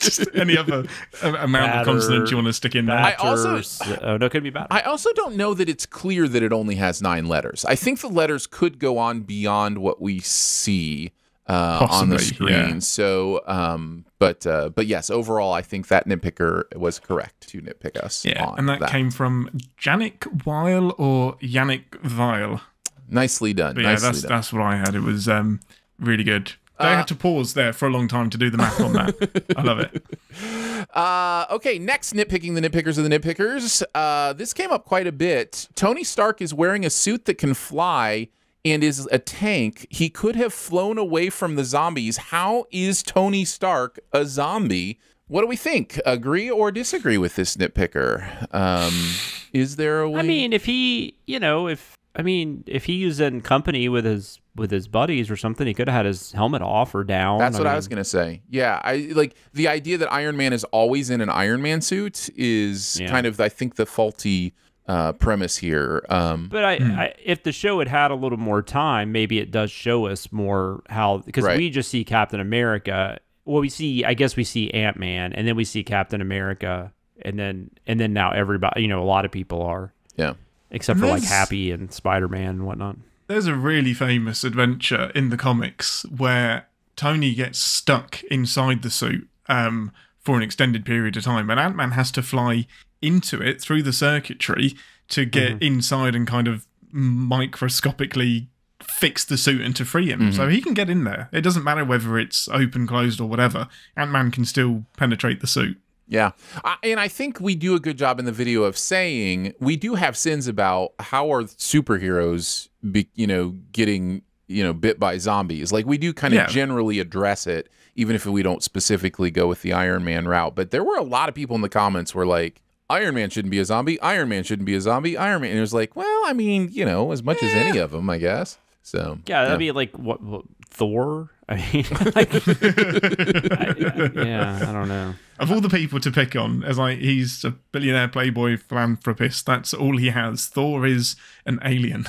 just any other amount of consonants you want to stick in there.
No, could be bad.
I also don't know that it's clear that it only has 9 letters. I think the letters could go on beyond what we see on the screen. Yeah. So, but yes, overall, I think that nitpicker was correct to nitpick us.
Yeah, and that came from Yannick Weil or Yannick Weil.
Nicely done.
But yeah, that's what I had. It was really good. They had to pause there for a long time to do the math on that. I love it.
Okay, next nitpicking the nitpickers of the nitpickers. This came up quite a bit. Tony Stark is wearing a suit that can fly and is a tank. He could have flown away from the zombies. How is Tony Stark a zombie? What do we think? Agree or disagree with this nitpicker? Is there a way?
I mean, if he was in company with his buddies or something, he could have had his helmet off or down.
That's what I was gonna say. Yeah, I like the idea that Iron Man is always in an Iron Man suit is kind of, I think, the faulty premise here.
But if the show had a little more time, maybe it does show us more how, because we just see Captain America. Well, we see Ant-Man, and then we see Captain America, and then now everybody, a lot of people are.
Yeah.
Except for like Happy and Spider-Man and whatnot.
There's a really famous adventure in the comics where Tony gets stuck inside the suit for an extended period of time, and Ant-Man has to fly into it through the circuitry to get inside and kind of microscopically fix the suit and to free him. So he can get in there. It doesn't matter whether it's open, closed, or whatever. Ant-Man can still penetrate the suit.
Yeah, and I think we do a good job in the video of saying we do have sins about how are superheroes, getting bit by zombies. Like, we do kind of generally address it, even if we don't specifically go with the Iron Man route. But there were a lot of people in the comments were like, Iron Man shouldn't be a zombie. Iron Man shouldn't be a zombie. Iron Man. And it was like, well, I mean, as much as any of them, I guess. So
that'd be like what Thor. I mean, I don't know.
Of all the people to pick on, he's a billionaire playboy philanthropist. That's all he has. Thor is an alien.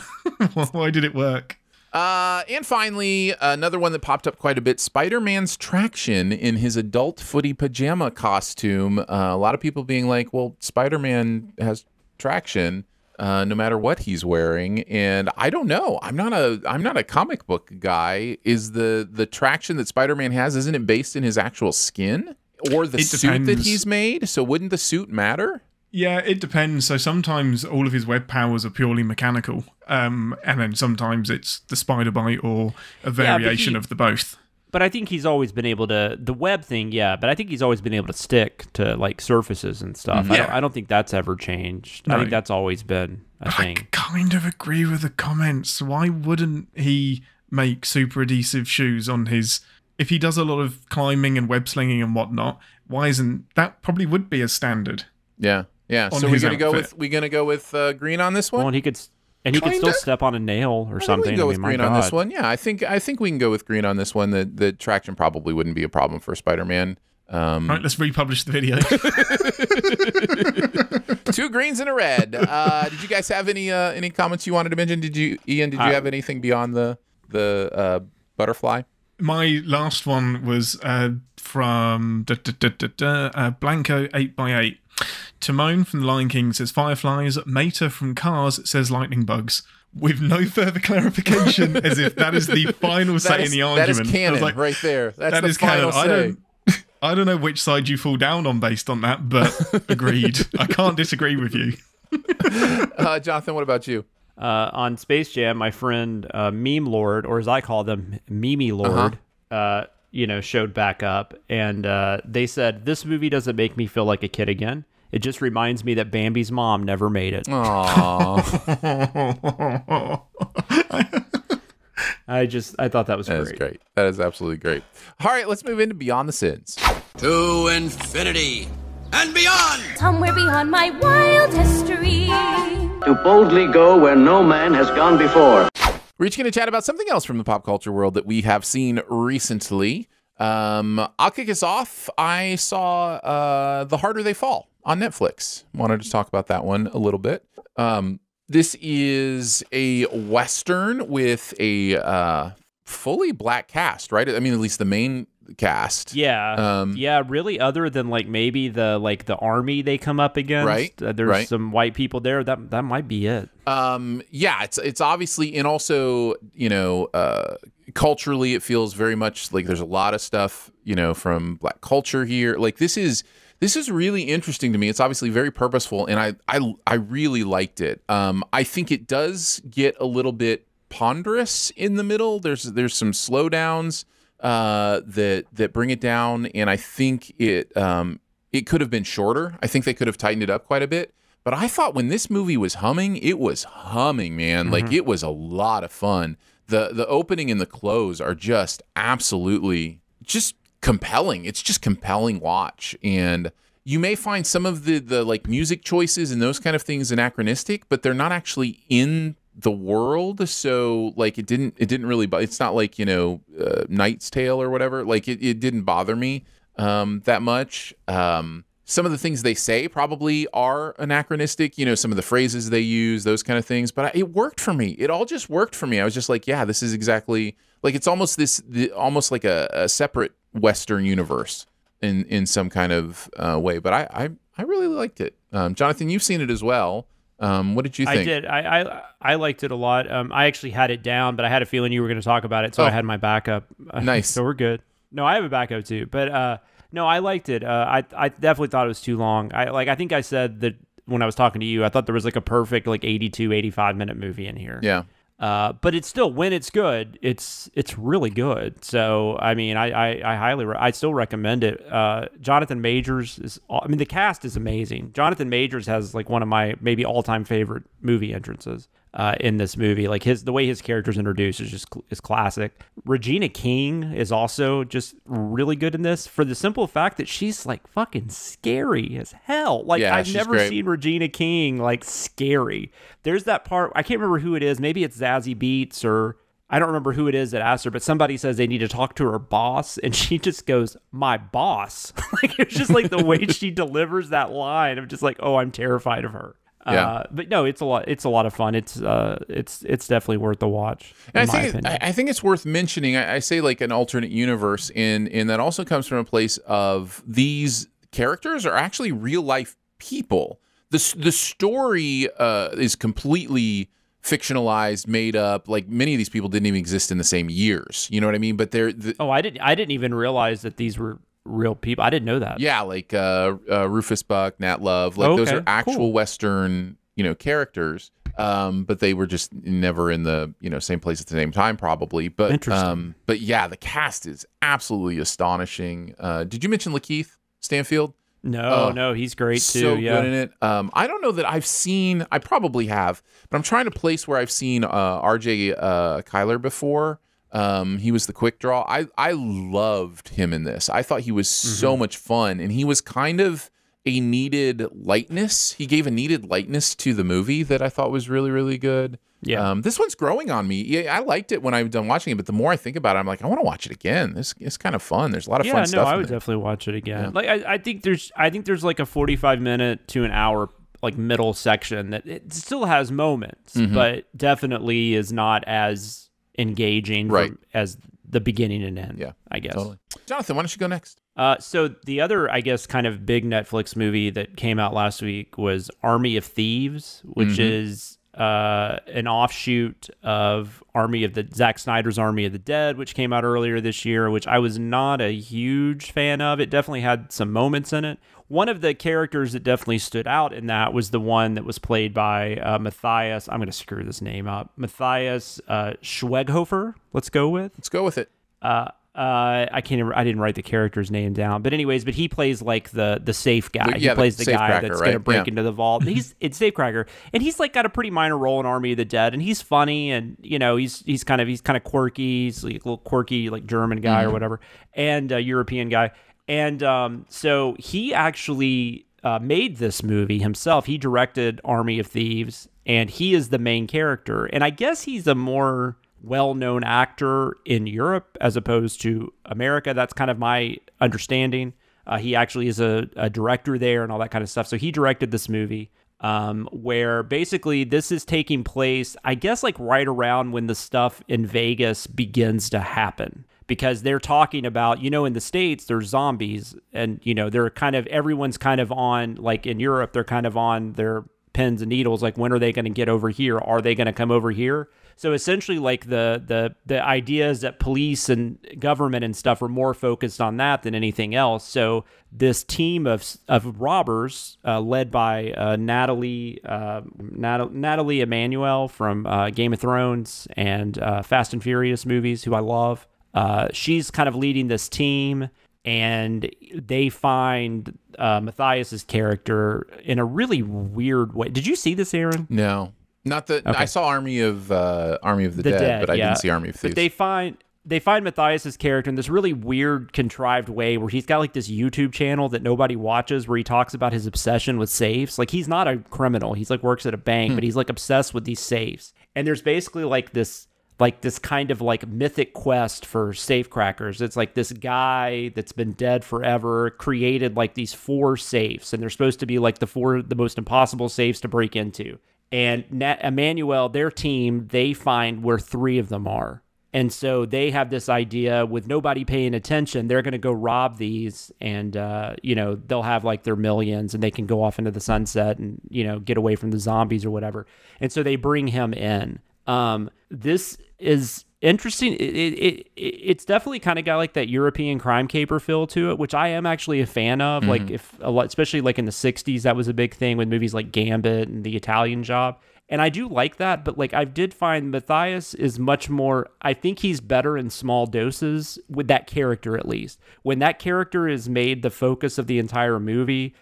Why did it work?
And finally, another one that popped up quite a bit, Spider-Man's traction in his adult footy pajama costume. A lot of people being like, well, Spider-Man has traction no matter what he's wearing. And I don't know. I'm not a comic book guy. Is the traction that Spider-Man has, isn't it based in his actual skin? Or the suit that he's made? So wouldn't the suit matter?
Yeah, it depends. So sometimes all of his web powers are purely mechanical. And then sometimes it's the spider bite or a variation of the both.
But I think he's always been able to, the web thing, but I think he's always been able to stick to like surfaces and stuff. I don't think that's ever changed. No. I think that's always been a thing.
I kind of agree with the comments. Why wouldn't he make super adhesive shoes on his... If he does a lot of climbing and web slinging and whatnot, why isn't... That probably would be a standard.
Yeah. So we're gonna go with green on this one?
Well, and he could still step on a nail or something.
We can go with green on this one. Yeah, I think we can go with green on this one. The traction probably wouldn't be a problem for Spider-Man.
Right, let's republish the video.
2 greens and a red. Did you guys have any comments you wanted to mention? Ian? Did you have anything beyond the butterfly?
My last one was from Blanco 8x8. Timon from The Lion King says fireflies. Mater from Cars says lightning bugs. With no further clarification, as if that is the final say in the argument.
That is canon right there. That's the final say.
I don't know which side you fall down on based on that, but agreed. I can't disagree with you.
Jonathan, what about you?
On Space Jam, my friend Meme Lord, or as I call them, Mimi Lord, showed back up, and they said, this movie doesn't make me feel like a kid again. It just reminds me that Bambi's mom never made it.
Aww.
I thought that was great.
That is great. That is absolutely great. All right, let's move into Beyond the Sins.
To infinity and beyond.
Somewhere beyond my wild history.
To boldly go where no man has gone before.
We're each going to chat about something else from the pop culture world that we have seen recently. I'll kick us off. I saw The Harder They Fall on Netflix. Wanted to talk about that one a little bit. This is a Western with a fully black cast, right? I mean, at least the main cast.
Yeah. Really, other than like maybe the army they come up against.
Right.
There's some white people there. That might be it.
It's obviously, and also, culturally it feels very much like there's a lot of stuff, from black culture here. Like this is really interesting to me. It's obviously very purposeful, and I really liked it. I think it does get a little bit ponderous in the middle. There's some slowdowns that bring it down, and I think it could have been shorter. I think they could have tightened it up quite a bit. But I thought when this movie was humming, it was humming, man. Mm-hmm. Like, it was a lot of fun. The opening and the close are just absolutely just compelling. It's just compelling watch. And you may find some of the like music choices and those kind of things anachronistic, but they're not actually in the world. So like it didn't really, it's not like, Knight's Tale or whatever. Like it didn't bother me that much. Some of the things they say probably are anachronistic, some of the phrases they use, those kind of things. But it worked for me. It all just worked for me. I was just like, yeah, this is exactly like, it's almost almost like a separate Western universe in some kind of way. But I really liked it. Jonathan, you've seen it as well. What did you think?
I did. I liked it a lot. I actually had it down, but I had a feeling you were going to talk about it, so I had my backup.
Nice.
So we're good. No, I have a backup too, but no, I liked it. I definitely thought it was too long. I think I said that when I was talking to you, I thought there was like a perfect 82, 85-minute movie in here.
Yeah.
But it's still, when it's good, it's really good. So I mean, I still recommend it. Jonathan Majors the cast is amazing. Jonathan Majors has like one of my maybe all-time favorite movie entrances in this movie. Like the way his character's introduced is classic. Regina King is also just really good in this, for the simple fact that she's like fucking scary as hell. Like, yeah, I've never seen Regina King like scary. There's that part, I can't remember who it is. Maybe it's Zazie Beetz, or I don't remember who it is that asked her, but somebody says they need to talk to her boss, and she just goes, "My boss." Like, it's just like the way she delivers that line. I'm just like, oh, I'm terrified of her.
Yeah.
But no, it's a lot of fun. It's definitely worth the watch.
And I think it's worth mentioning. I say like an alternate universe, and that also comes from a place of these characters are actually real life people. The story is completely fictionalized, made up. Like, many of these people didn't even exist in the same years. You know what I mean? But
I didn't even realize that these were real people. I didn't know that.
Yeah, like Rufus Buck, Nat Love, like those are actual Western, characters. But they were just never in the same place at the same time, probably. But
interesting.
But yeah, the cast is absolutely astonishing. Did you mention Lakeith Stanfield?
No, he's great too.
So
yeah.
good in it. I don't know that I've seen. I probably have, but I'm trying to place where I've seen R.J. Kyler before. He was the quick draw. I loved him in this. I thought he was so much fun, and he was kind of a needed lightness. He gave a needed lightness to the movie that I thought was really, really good.
Yeah.
This one's growing on me. Yeah, I liked it when I was done watching it, but the more I think about it, I'm like, I want to watch it again. It's kind of fun. There's a lot of fun stuff.
Yeah, I would definitely watch it again. Yeah. Like I think there's like a 45-minute to an hour like middle section that it still has moments, but definitely is not as engaging as the beginning and end.
Yeah,
I guess.
Totally. Jonathan, why don't you go next?
So the other, I guess, kind of big Netflix movie that came out last week was Army of Thieves, which is an offshoot of Zack Snyder's Army of the Dead, which came out earlier this year, which I was not a huge fan of. It definitely had some moments in it. One of the characters that definitely stood out in that was the one that was played by Matthias. I'm going to screw this name up. Matthias Schweighofer. Let's go with it. I can't remember, I didn't write the character's name down, but he plays like the safe guy. He plays the guy that's going to break into the vault. It's Safecracker, and he's like got a pretty minor role in Army of the Dead, and he's funny, and he's kind of quirky. He's like a little quirky like German guy or whatever, and a European guy, and so he actually made this movie himself. He directed Army of Thieves, and he is the main character, and I guess he's a more well-known actor in Europe as opposed to America. That's kind of my understanding. He actually is a director there and all that kind of stuff. So he directed this movie. where basically this is taking place, I guess, like right around when the stuff in Vegas begins to happen. Because they're talking about, in the States, there's zombies, and, they're kind of, everyone's kind of on, like in Europe, they're kind of on their pins and needles, like, when are they going to get over here? Are they going to come over here? So essentially, like, the idea is that police and government and stuff are more focused on that than anything else. So this team of robbers, led by Natalie Emmanuel from Game of Thrones and Fast and Furious movies, who I love. She's kind of leading this team, and they find Matthias's character in a really weird way. Did you see this, Aaron?
No, not that. Okay. I saw Army of the Dead, but I didn't see Army of Thieves.
But they find Matthias's character in this really weird, contrived way where he's got like this YouTube channel that nobody watches, where he talks about his obsession with safes. Like, he's not a criminal; he's like works at a bank, but he's like obsessed with these safes. And there's basically like this kind of like mythic quest for safecrackers. It's like this guy that's been dead forever created like these 4 safes, and they're supposed to be like the most impossible safes to break into. And Emmanuel, their team, they find where 3 of them are. And so they have this idea, with nobody paying attention, they're going to go rob these, and, they'll have like their millions, and they can go off into the sunset and, get away from the zombies or whatever. And so they bring him in. This is interesting. It's definitely kind of got like that European crime caper feel to it, which I am actually a fan of. Like, especially like in the 60s, that was a big thing with movies like Gambit and The Italian Job. And I do like that, but like I did find Matthias is much more, I think he's better in small doses with that character, at least. When that character is made the focus of the entire movie,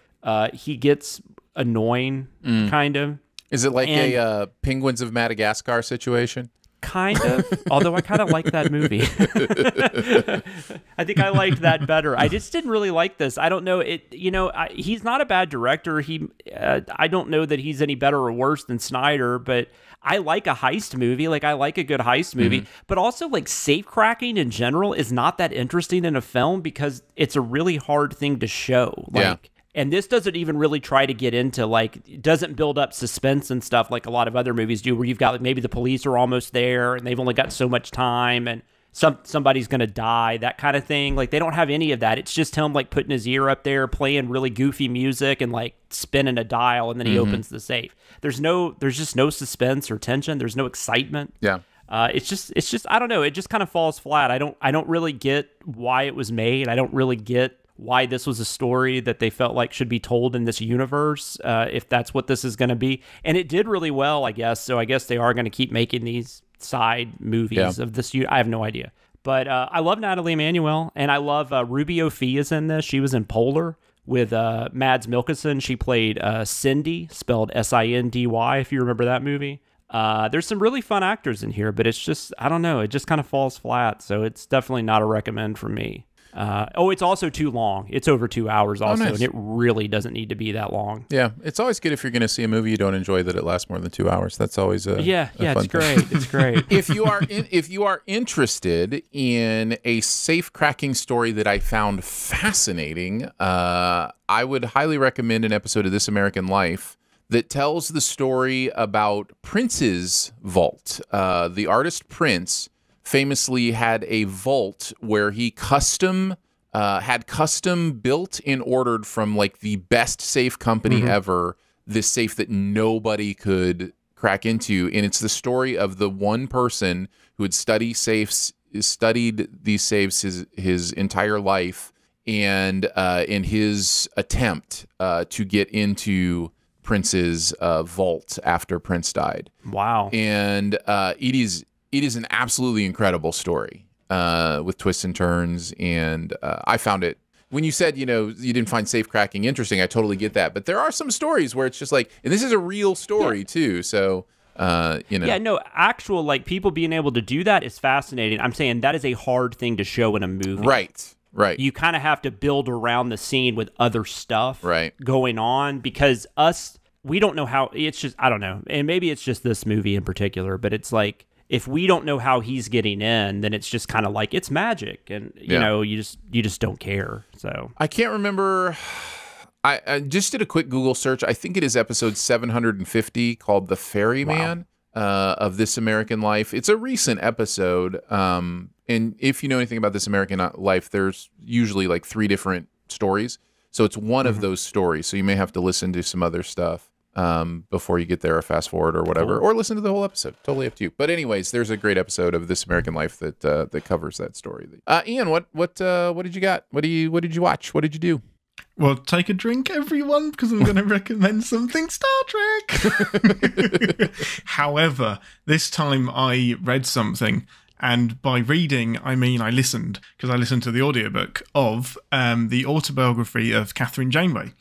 he gets annoying, kind of.
Is it like a Penguins of Madagascar situation?
Kind of, although I kind of like that movie. I think I liked that better. I just didn't really like this. I don't know. He's not a bad director. I don't know that he's any better or worse than Snyder, but I like a heist movie. Like, I like a good heist movie, but also like safe cracking in general is not that interesting in a film because it's a really hard thing to show. And this doesn't even really try to get into, like, it doesn't build up suspense and stuff like a lot of other movies do, where you've got, like, maybe the police are almost there and they've only got so much time and somebody's going to die, that kind of thing. Like, they don't have any of that. It's just him, like, putting his ear up there, playing really goofy music and, like, spinning a dial, and then he opens the safe. There's just no suspense or tension. There's no excitement.
Yeah.
It's just, I don't know. It just kind of falls flat. I don't really get why it was made. I don't really get why this was a story that they felt like should be told in this universe, if that's what this is going to be. And it did really well, I guess. So I guess they are going to keep making these side movies of this. I have no idea. But I love Natalie Emmanuel, and I love Ruby O'Fee is in this. She was in Polar with Mads Mikkelsen. She played Cindy, spelled S-I-N-D-Y, if you remember that movie. There's some really fun actors in here, but it's just, I don't know, it just kind of falls flat. So it's definitely not a recommend from me. It's also too long. It's over 2 hours also, and it really doesn't need to be that long.
Yeah, it's always good if you're going to see a movie you don't enjoy that it lasts more than 2 hours. That's always a fun
it's great. It's great.
If you are interested in a safe cracking story that I found fascinating, I would highly recommend an episode of This American Life that tells the story about Prince's vault. The artist Prince famously had a vault where he had custom built and ordered from like the best safe company ever, this safe that nobody could crack into. And it's the story of the one person who had studied these safes his entire life, and in his attempt to get into Prince's vault after Prince died.
Wow.
And it is an absolutely incredible story with twists and turns. And I found it, when you said, you didn't find safe cracking interesting, I totally get that. But there are some stories where it's just like, and this is a real story too. So,
Yeah, no, actual, like, people being able to do that is fascinating. I'm saying that is a hard thing to show in a movie.
Right.
You kind of have to build around the scene with other stuff going on, because we don't know how, it's just, I don't know. And maybe it's just this movie in particular, but it's like, if we don't know how he's getting in, then it's just kind of like, it's magic. And, you know, you just don't care. So
I can't remember. I just did a quick Google search. I think it is episode 750 called The Ferryman of This American Life. It's a recent episode. And if you know anything about This American Life, there's usually like 3 different stories. So it's one of those stories. So you may have to listen to some other stuff before you get there, or fast forward or whatever, or listen to the whole episode. Totally up to you. But anyways, there's a great episode of This American Life that covers that story. Ian, what did you got? What did you watch? What did you do?
Well, take a drink, everyone, because I'm going to recommend something Star Trek. However, this time I read something, and by reading, I mean I listened, because I listened to the audiobook of the autobiography of Catherine Janeway,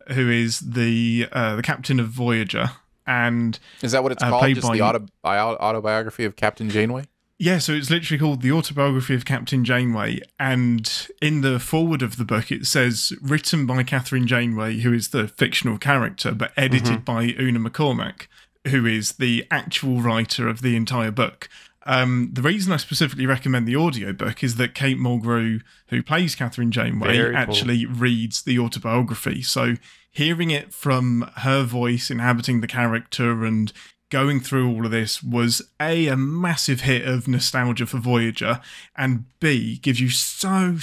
who is the captain of Voyager. And
is that what it's called? Just the autobiography of Captain Janeway?
Yeah, so it's literally called The Autobiography of Captain Janeway, and in the foreword of the book it says, written by Catherine Janeway, who is the fictional character, but edited by Una McCormack, who is the actual writer of the entire book. The reason I specifically recommend the audiobook is that Kate Mulgrew, who plays Catherine Janeway, actually reads the autobiography. So hearing it from her voice, inhabiting the character and going through all of this was a massive hit of nostalgia for Voyager, and B, gives you so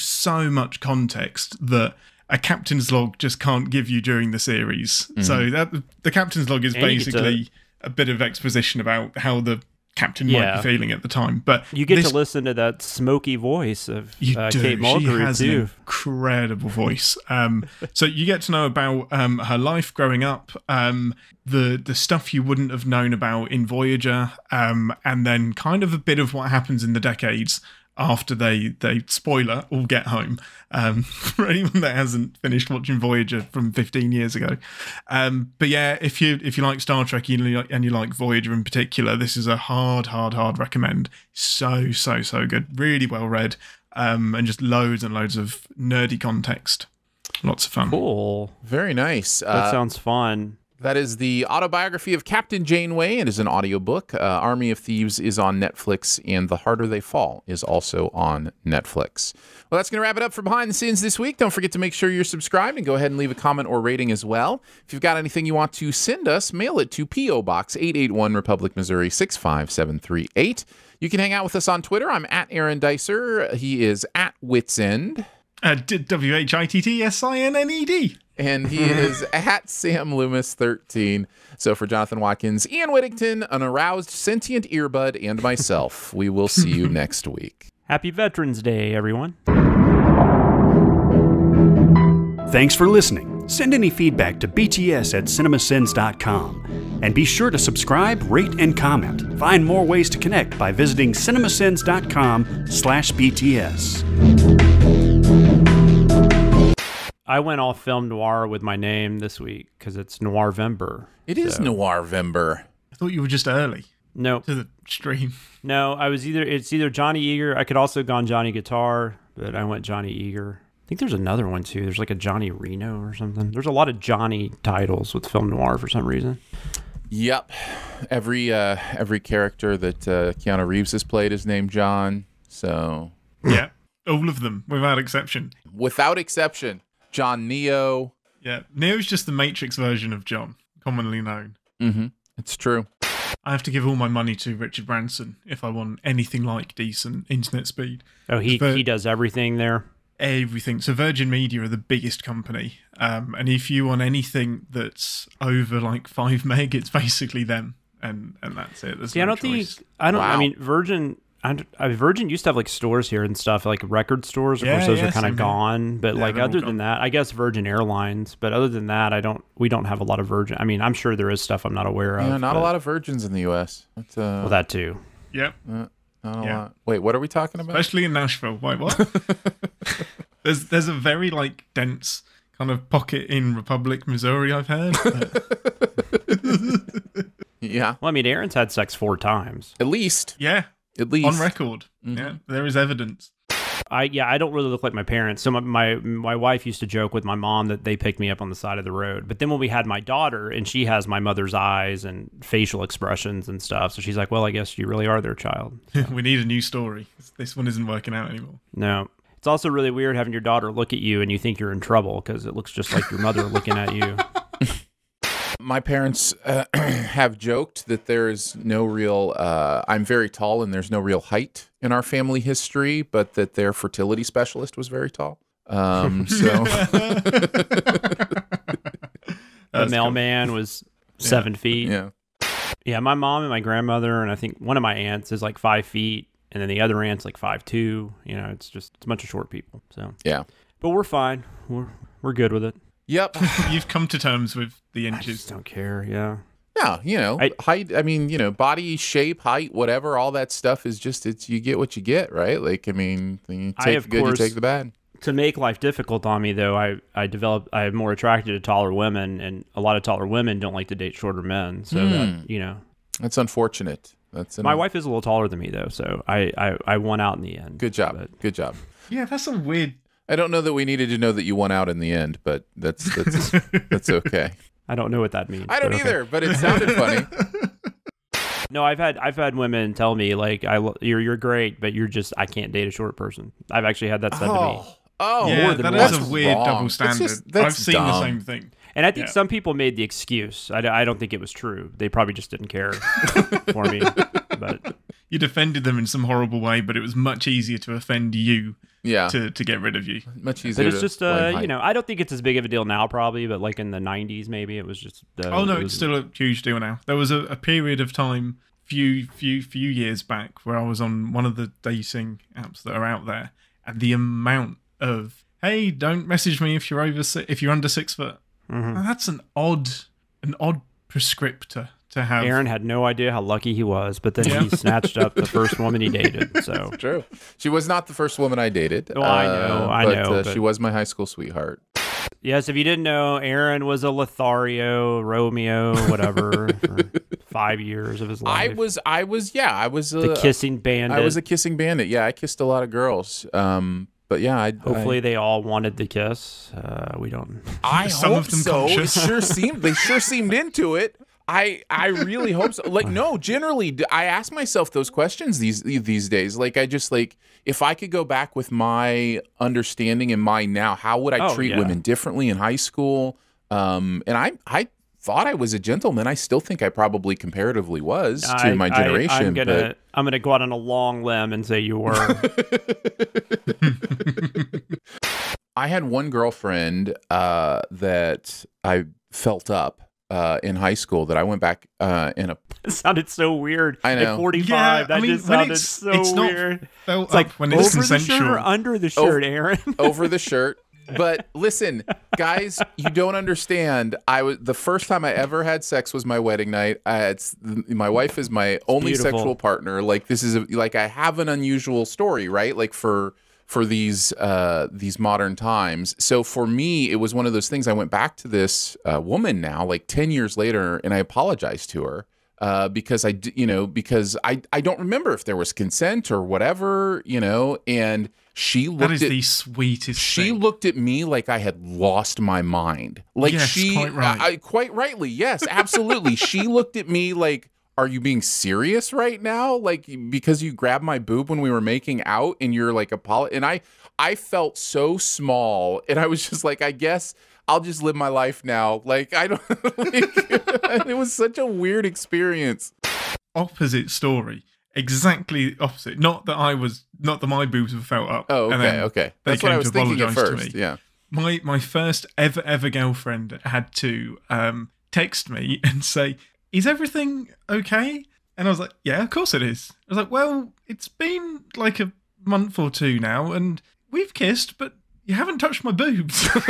much context that a captain's log just can't give you during the series. So the captain's log is basically a bit of exposition about how the captain might be feeling at the time. But
you get to listen to that smoky voice of Kate Mulgrew.
She has an incredible voice. So you get to know about her life growing up, the stuff you wouldn't have known about in Voyager, and then kind of a bit of what happens in the decades after they spoiler, all get home. For anyone that hasn't finished watching Voyager from 15 years ago. But yeah, if you like Star Trek and you like Voyager in particular, this is a hard recommend. So good. Really well read. And just loads and loads of nerdy context. Lots of fun.
Cool.
Very nice.
That sounds fun.
That is the autobiography of Captain Janeway. It is an audiobook. Army of Thieves is on Netflix, and The Harder They Fall is also on Netflix. Well, that's going to wrap it up for Behind the Scenes this week. Don't forget to make sure you're subscribed and go ahead and leave a comment or rating as well. If you've got anything you want to send us, mail it to P.O. Box 881, Republic, Missouri 65738. You can hang out with us on Twitter. I'm at Aaron Dicer. He is at Witsend.
WHITTSINNED.
And he is at Sam Loomis 13. So for Jonathan Watkins, Ian Whittington, an aroused sentient earbud, and myself, we will see you next week.
Happy Veterans Day, everyone.
Thanks for listening. Send any feedback to bts@cinemasins.com. And be sure to subscribe, rate, and comment. Find more ways to connect by visiting cinemasins.com/BTS.
I went all film noir with my name this week because it's Noirvember.
It is Noirvember.
I thought you were just early.
No.
To the stream.
No, it's either Johnny Eager. I could also have gone Johnny Guitar, but I went Johnny Eager. I think there's another one too. There's like a Johnny Reno or something. There's a lot of Johnny titles with film noir for some reason.
Yep. Every character that Keanu Reeves has played is named John. So
yeah, all of them without exception.
Without exception. John Neo.
Yeah, Neo's just the Matrix version of John, commonly known.
Mm-hmm. It's true.
I have to give all my money to Richard Branson if I want anything like decent internet speed.
Oh, he does everything there?
Everything. So Virgin Media are the biggest company. And if you want anything that's over like 5 meg, it's basically them. And that's it. There's no choice.
I mean, Virgin used to have like stores here and stuff, like record stores. Of course, those are kind of gone. But like other than that, I guess Virgin Airlines. But other than that, we don't have a lot of Virgin. I mean, I'm sure there is stuff I'm not aware of.
Yeah, not a lot of Virgins in the U.S.
Well, that too.
Yep.
Not a lot. Wait, what are we talking about?
Especially in Nashville. Wait, what? There's a very like dense kind of pocket in Republic, Missouri, I've heard.
Yeah.
Well, I mean, Aaron's had sex 4 times.
At least.
Yeah.
At least.
On record. Mm-hmm. Yeah, there is evidence.
I don't really look like my parents. So my wife used to joke with my mom that they picked me up on the side of the road. But then when we had my daughter, and she has my mother's eyes and facial expressions and stuff, so she's like, well, I guess you really are their child. So.
We need a new story. This one isn't working out anymore.
No. It's also really weird having your daughter look at you and you think you're in trouble because it looks just like your mother looking at you.
My parents have joked that there is no real, I'm very tall and there's no real height in our family history, but that their fertility specialist was very tall.
The mailman was 7 feet.
Yeah.
Yeah, my mom and my grandmother, and I think one of my aunts is like 5 feet, and then the other aunt's like 5'2". You know, it's a bunch of short people. So
yeah,
but we're fine. We're good with it.
Yep.
You've come to terms with the inches.
I just don't care. Yeah.
Yeah, you know, height. I mean, you know, body shape, height, whatever. All that stuff is just you get what you get, right? Like, I mean, you take the good, you take the bad.
To make life difficult on me, though, I'm more attracted to taller women, and a lot of taller women don't like to date shorter men. So that, you know,
that's unfortunate.
My wife is a little taller than me, though, so I won out in the end.
Good job. Good job.
Yeah, that's a weird.
I don't know that we needed to know that you won out in the end, but that's that's okay.
I don't know what that means.
I don't either, but it sounded funny.
No, I've had women tell me like, you're great, but I can't date a short person. I've actually had that said to me.
Oh,
yeah, that is a weird double standard. I've seen
dumb.
the same thing.
And I think some people made the excuse. I don't think it was true. They probably just didn't care for me. But
you defended them in some horrible way, but it was much easier to offend you.
Yeah.
To get rid of you.
Much easier.
But it's just you know, I don't think it's as big of a deal now, probably. But like in the 90s, maybe it was just.
It's still a huge deal now. There was a period of time, few years back, where I was on one of the dating apps that are out there, and the amount of hey, don't message me if you're under 6 foot.
Mm-hmm.
Now, that's an odd prescriptor to have.
Aaron had no idea how lucky he was, but then he snatched up the first woman he dated. So
true. She was not the first woman I dated.
Oh, I know.
But she was my high school sweetheart.
Yes, if you didn't know, Aaron was a Lothario, Romeo, whatever, for 5 years of his life.
I was
the kissing bandit.
I was a kissing bandit. Yeah, I kissed a lot of girls. But yeah,
hopefully they all wanted the kiss. We don't.
I hope so. It they sure seemed into it. I really hope so. Like, no, generally, I ask myself those questions these days. Like, I just if I could go back with my understanding in mind now, how would I treat women differently in high school? And I thought I was a gentleman. I still think I probably comparatively was to my generation.
I'm gonna go out on a long limb and say you were.
I had one girlfriend that I felt up in high school that I went back in a.
It sounded so weird.
I know.
At 45, that just sounded so weird.
It's like when it's consensual.
The shirt or under the shirt, Aaron?
Over the shirt. But listen, guys, you don't understand. The first time I ever had sex was my wedding night. My wife is my only sexual partner. Like, this is I have an unusual story, right? Like for these modern times. So for me, it was one of those things. I went back to this woman now, like 10 years later, and I apologized to her because I don't remember if there was consent or whatever, and. She looked
that is the sweetest
She
thing.
looked at me like I had lost my mind. Like
yes, quite right.
Quite rightly. Yes, absolutely. She looked at me like, are you being serious right now? Like, because you grabbed my boob when we were making out and you're like, and I felt so small, and I was just like, I guess I'll just live my life now. Like, I don't, it was such a weird experience.
Opposite story. Exactly opposite. Not that my boobs were felt up.
Oh, okay. That's what I was thinking at first. Yeah.
My first ever girlfriend had to text me and say, "Is everything okay?" And I was like, "Yeah, of course it is." I was like, "Well, it's been like a month or two now, and we've kissed, but you haven't touched my boobs." And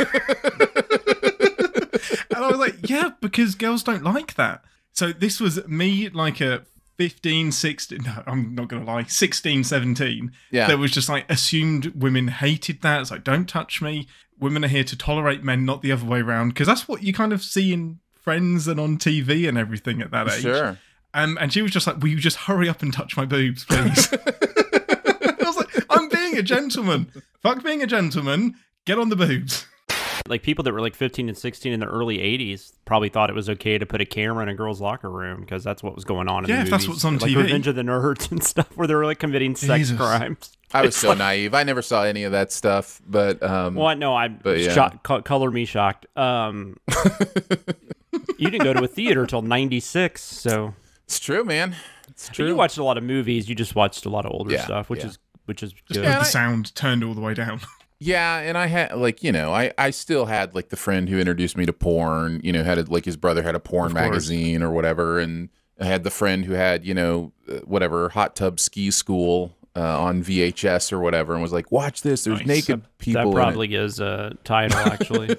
I was like, "Yeah, because girls don't like that." So this was me like a 15, 16, no, I'm not going to lie, 16, 17.
Yeah.
That was just like assumed women hated that. It's like, don't touch me. Women are here to tolerate men, not the other way around. Because that's what you kind of see in Friends and on TV and everything at that age.
Sure.
And she was just like, will you just hurry up and touch my boobs, please? I was like, I'm being a gentleman. Fuck being a gentleman. Get on the boobs.
Like people that were like 15 and 16 in the early 80s probably thought it was okay to put a camera in a girl's locker room because that's what was going on in the movies.
Yeah, that's what's on
like
TV.
Revenge of the Nerds and stuff where they were like committing sex crimes.
I was so naive. I never saw any of that stuff, but
well, no, I'm color me shocked. You didn't go to a theater till 96, so
it's true, man. It's true.
But you watched a lot of movies. You just watched a lot of older stuff, which is good.
Just had the sound turned all the way down.
Yeah, and I had I still had like the friend who introduced me to porn, had like his brother had a porn magazine or whatever, and I had the friend who had, whatever, Hot Tub Ski School on VHS or whatever, and was like, watch this, there's naked people.
That probably is a title, actually.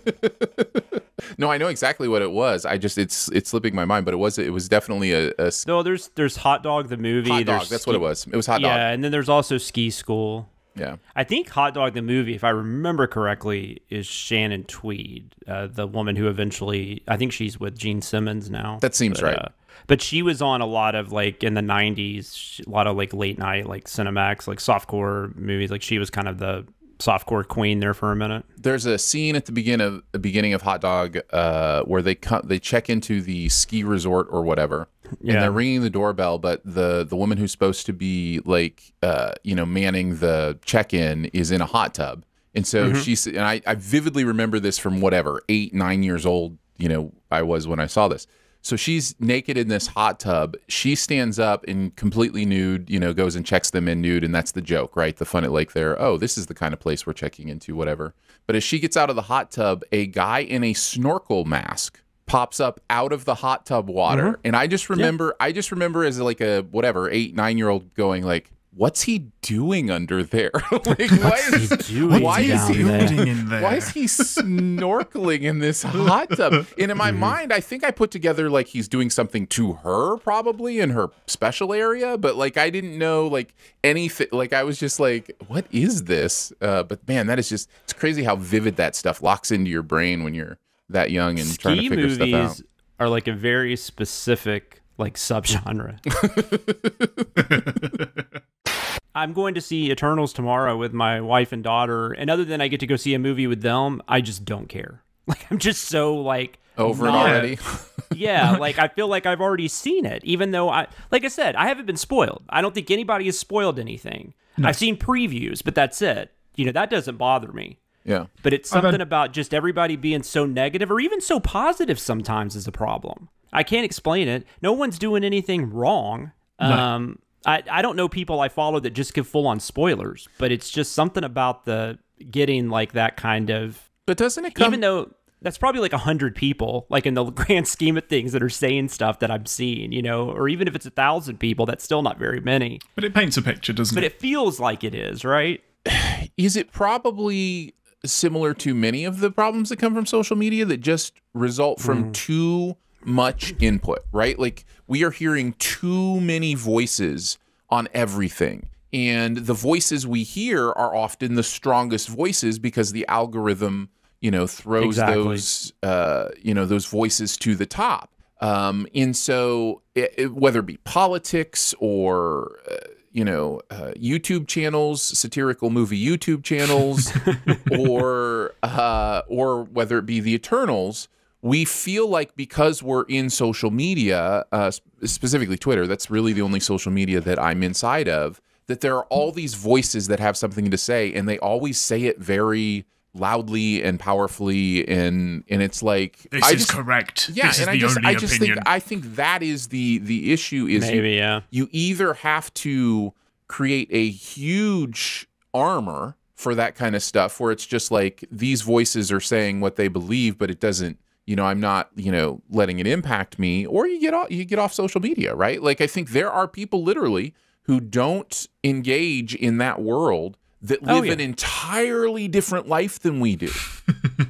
No, I know exactly what it was. It's slipping my mind, but it was definitely a
No, there's Hot Dog the movie.
Hot Dog, that's what it was. It was Hot Dog.
Yeah, and then there's also Ski School.
Yeah,
I think Hot Dog the movie, if I remember correctly, is Shannon Tweed, the woman who eventually, I think she's with Gene Simmons now.
That seems right.
But she was on a lot of like in the 90s, a lot of like late night, like Cinemax, like softcore movies. Like she was kind of the softcore queen there for a minute.
There's a scene at the beginning of Hot Dog where they check into the ski resort or whatever, and they're ringing the doorbell, but the woman who's supposed to be like manning the check-in is in a hot tub, and so she's, and I vividly remember this from whatever 8-9 years old I was when I saw this. So she's naked in this hot tub. She stands up and completely nude, goes and checks them in nude. And that's the joke, right? The fun at like this is the kind of place we're checking into, whatever. But as she gets out of the hot tub, a guy in a snorkel mask pops up out of the hot tub water. And I just remember, as like a, whatever, 8-9-year-old going like, what's he doing under there? Like, why is he snorkeling in this hot tub? And in my mind, I think I put together like he's doing something to her, probably in her special area, but like I didn't know like anything. Like I was just like, what is this? But man, it's crazy how vivid that stuff locks into your brain when you're that young and trying to figure stuff out.
Are like a very specific like subgenre. I'm going to see Eternals tomorrow with my wife and daughter, and other than I get to go see a movie with them, I just don't care. Like I'm just so like
over it already.
Yeah, like I feel like I've already seen it, even though like I said, I haven't been spoiled. I don't think anybody has spoiled anything. No. I've seen previews, but that's it. That doesn't bother me.
Yeah.
But it's something about just everybody being so negative or even so positive sometimes is a problem. I can't explain it. No one's doing anything wrong. No. I don't know people I follow that just give full on spoilers, but it's just something about the getting like that kind of.
But doesn't it come?
Even though that's probably like 100 people, like in the grand scheme of things, that are saying stuff that I'm seeing, or even if it's 1,000 people, that's still not very many.
But it paints a picture, doesn't it?
But it feels like it is, right?
Is it probably similar to many of the problems that come from social media that just result from too much input, right? Like we are hearing too many voices on everything, and the voices we hear are often the strongest voices because the algorithm throws those voices to the top, and so whether it be politics or YouTube channels, satirical movie YouTube channels, or whether it be the Eternals, we feel like because we're in social media, specifically Twitter, that's really the only social media that I'm inside of, that there are all these voices that have something to say, and they always say it very loudly and powerfully, and it's like
this is correct.
Yeah,
this
and I think that is the issue. Is
maybe
you either have to create a huge armor for that kind of stuff, where it's just like these voices are saying what they believe, but it doesn't. I'm not, letting it impact me, or you get off social media, right? Like, I think there are people literally who don't engage in that world that live an entirely different life than we do,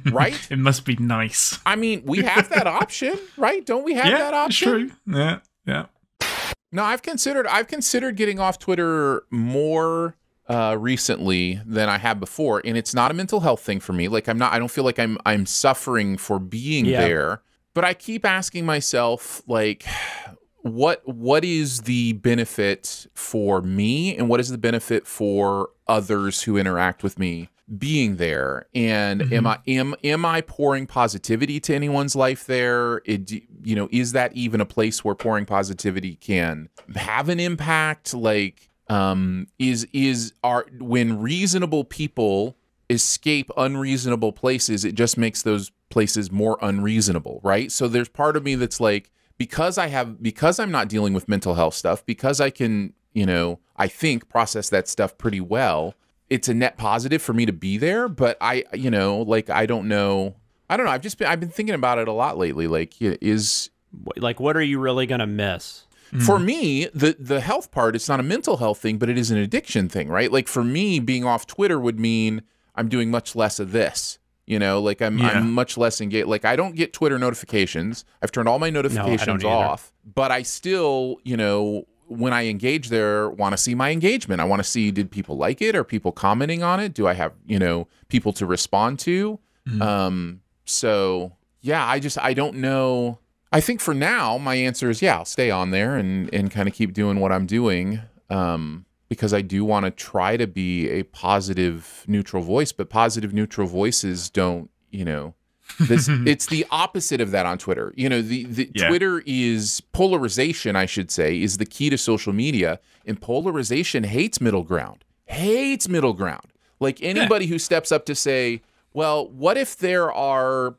right?
It must be nice.
I mean, we have that option, right? Don't we have that option?
True. Yeah.
No, I've considered getting off Twitter more recently than I have before, and it's not a mental health thing for me. Like I don't feel like I'm suffering for being there, but I keep asking myself, like, what is the benefit for me, and what is the benefit for others who interact with me being there, and am I pouring positivity to anyone's life there? Is that even a place where pouring positivity can have an impact? Like, when reasonable people escape unreasonable places, it just makes those places more unreasonable, right? So there's part of me that's like, because I'm not dealing with mental health stuff, because I can, I think process that stuff pretty well, it's a net positive for me to be there. But I don't know. I've been thinking about it a lot lately. Like,
what are you really going to miss?
For me, the health part, it's not a mental health thing, but it is an addiction thing, right? Like, for me, being off Twitter would mean I'm doing much less of this. I'm much less engaged. Like, I don't get Twitter notifications. I've turned all my notifications off, but I still, when I engage there, want to see my engagement. I want to see, did people like it? Are people commenting on it? Do I have, people to respond to? So yeah, I don't know. I think for now, my answer is, I'll stay on there and kind of keep doing what I'm doing. Because I do want to try to be a positive, neutral voice, but positive, neutral voices don't, it's the opposite of that on Twitter. Twitter is polarization, I should say, is the key to social media, and polarization hates middle ground. Like, anybody who steps up to say, well, what if there are,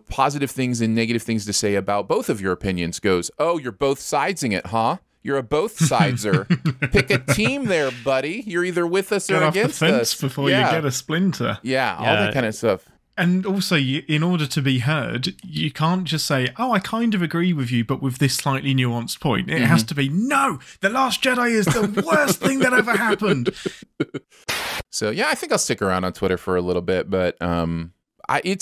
positive things and negative things to say about both of your opinions, goes, oh, you're both sidesing it, huh? You're a both sideser. Pick a team there, buddy. You're either with us or against
the fence
us
before you get a splinter.
Yeah, all that kind of stuff.
And also, in order to be heard, you can't just say, oh, I kind of agree with you, but with this slightly nuanced point. It has to be, no, The Last Jedi is the worst thing that ever happened.
So, I think I'll stick around on Twitter for a little bit, but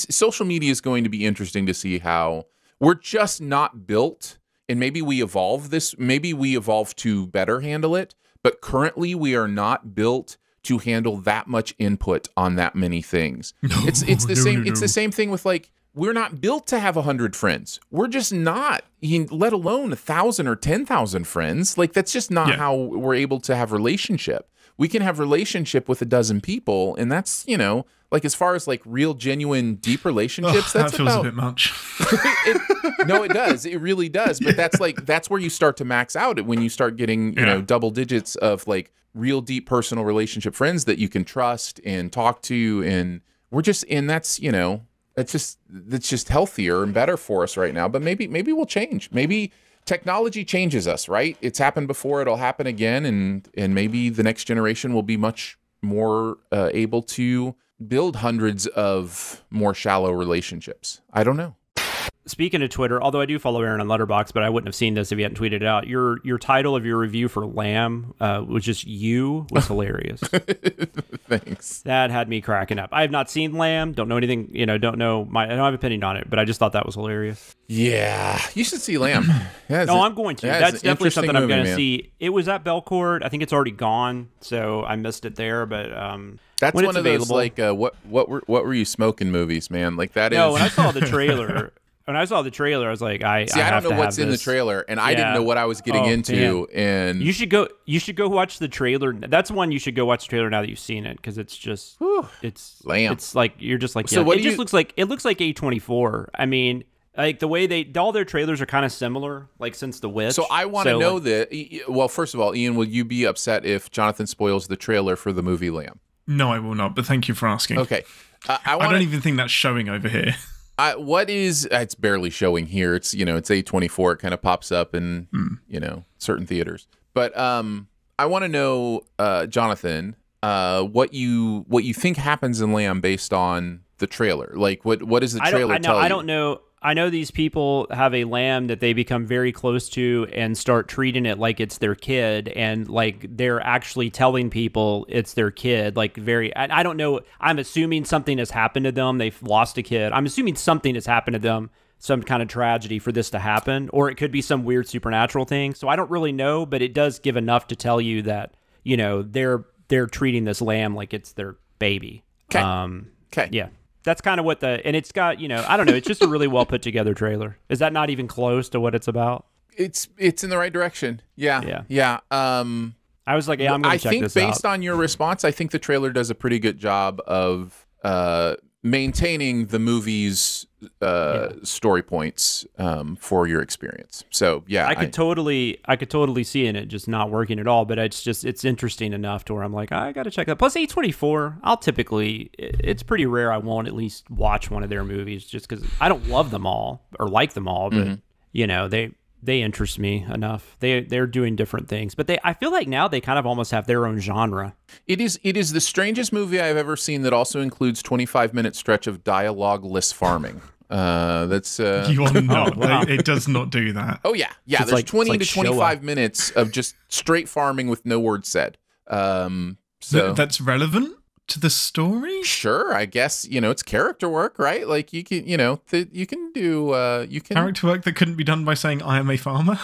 social media is going to be interesting to see how we're just not built. And maybe we evolve to better handle it, but currently we are not built to handle that much input on that many things. It's the same thing with, like, we're not built to have 100 friends. We're just not, let alone 1,000 or 10,000 friends. Like, that's just not how we're able to have relationship. We can have relationship with 12 people, and that's, like, as far as, like, real, genuine, deep relationships,
that feels a bit much.
No, it does. It really does. But that's where you start to max out, when you start getting, double digits of, like, real, deep, personal relationship friends that you can trust and talk to. And that's, that's just healthier and better for us right now. But maybe we'll change. Maybe technology changes us, right? It's happened before. It'll happen again. And maybe the next generation will be much more able to build hundreds of more shallow relationships. I don't know.
Speaking of Twitter, although I do follow Aaron on Letterboxd, but I wouldn't have seen this if you hadn't tweeted it out. Your title of your review for Lamb, was just you, was hilarious.
Thanks.
That had me cracking up. I have not seen Lamb. Don't know anything. I don't have an opinion on it, but I just thought that was hilarious.
Yeah, you should see Lamb.
No, I'm going to. That's definitely something I'm going to see. It was at Belcourt. I think it's already gone, so I missed it there. But
that's
when
one of
available,
those, like, what were you smoking movies, man? Like, that is.
No, when I saw the trailer. When I saw the trailer, I was like, I
don't know what's in the trailer, and I didn't know what I was getting into. Man. And
you should go watch the trailer. That's one you should go watch the trailer now that you've seen it, because it's just it's
Lamb.
It's like you're just like,
so
it looks like A24. I mean, like, the way all their trailers are kind of similar, like, since The Witch.
So I want to know that. Well, first of all, Ian, will you be upset if Jonathan spoils the trailer for the movie Lamb?
No, I will not. But thank you for asking.
Okay,
I don't even think that's showing over here.
It's barely showing here. It's, it's A24. It kind of pops up in, certain theaters. But I want to know, Jonathan, what you think happens in Lamb based on the trailer. Like, what does the trailer tell you?
I don't know. I know these people have a lamb that they become very close to and start treating it like it's their kid, and, like, they're actually telling people it's their kid. Like, I don't know. I'm assuming something has happened to them. They've lost a kid. I'm assuming something has happened to them, some kind of tragedy for this to happen, or it could be some weird supernatural thing. So I don't really know, but it does give enough to tell you that, they're treating this lamb like it's their baby.
Okay.
Okay. Yeah. That's kind of what and it's got, I don't know, it's just a really well put together trailer. Is that not even close to what it's about?
It's in the right direction. Yeah.
Yeah.
I
I was like, yeah, I'm going to check this out.
I think based on your response, I think the trailer does a pretty good job of maintaining the movie's story points for your experience. So yeah,
I could totally see in it just not working at all, but it's interesting enough to where I'm like, I got to check that. Plus A24, it's pretty rare I won't at least watch one of their movies just because I don't love them all or like them all, but you know, they interest me enough. They're doing different things, but I feel like now they kind of almost have their own genre.
It is the strangest movie I've ever seen that also includes 25-minute stretch of dialogue-less farming. That's
you are not. Wow. It does not do that.
Oh yeah.
So
there's 20 to 25 minutes of just straight farming with no words said. So
that's relevant to the story.
Sure, I guess it's character work, right? Like you can you can do
character work that couldn't be done by saying I am a farmer.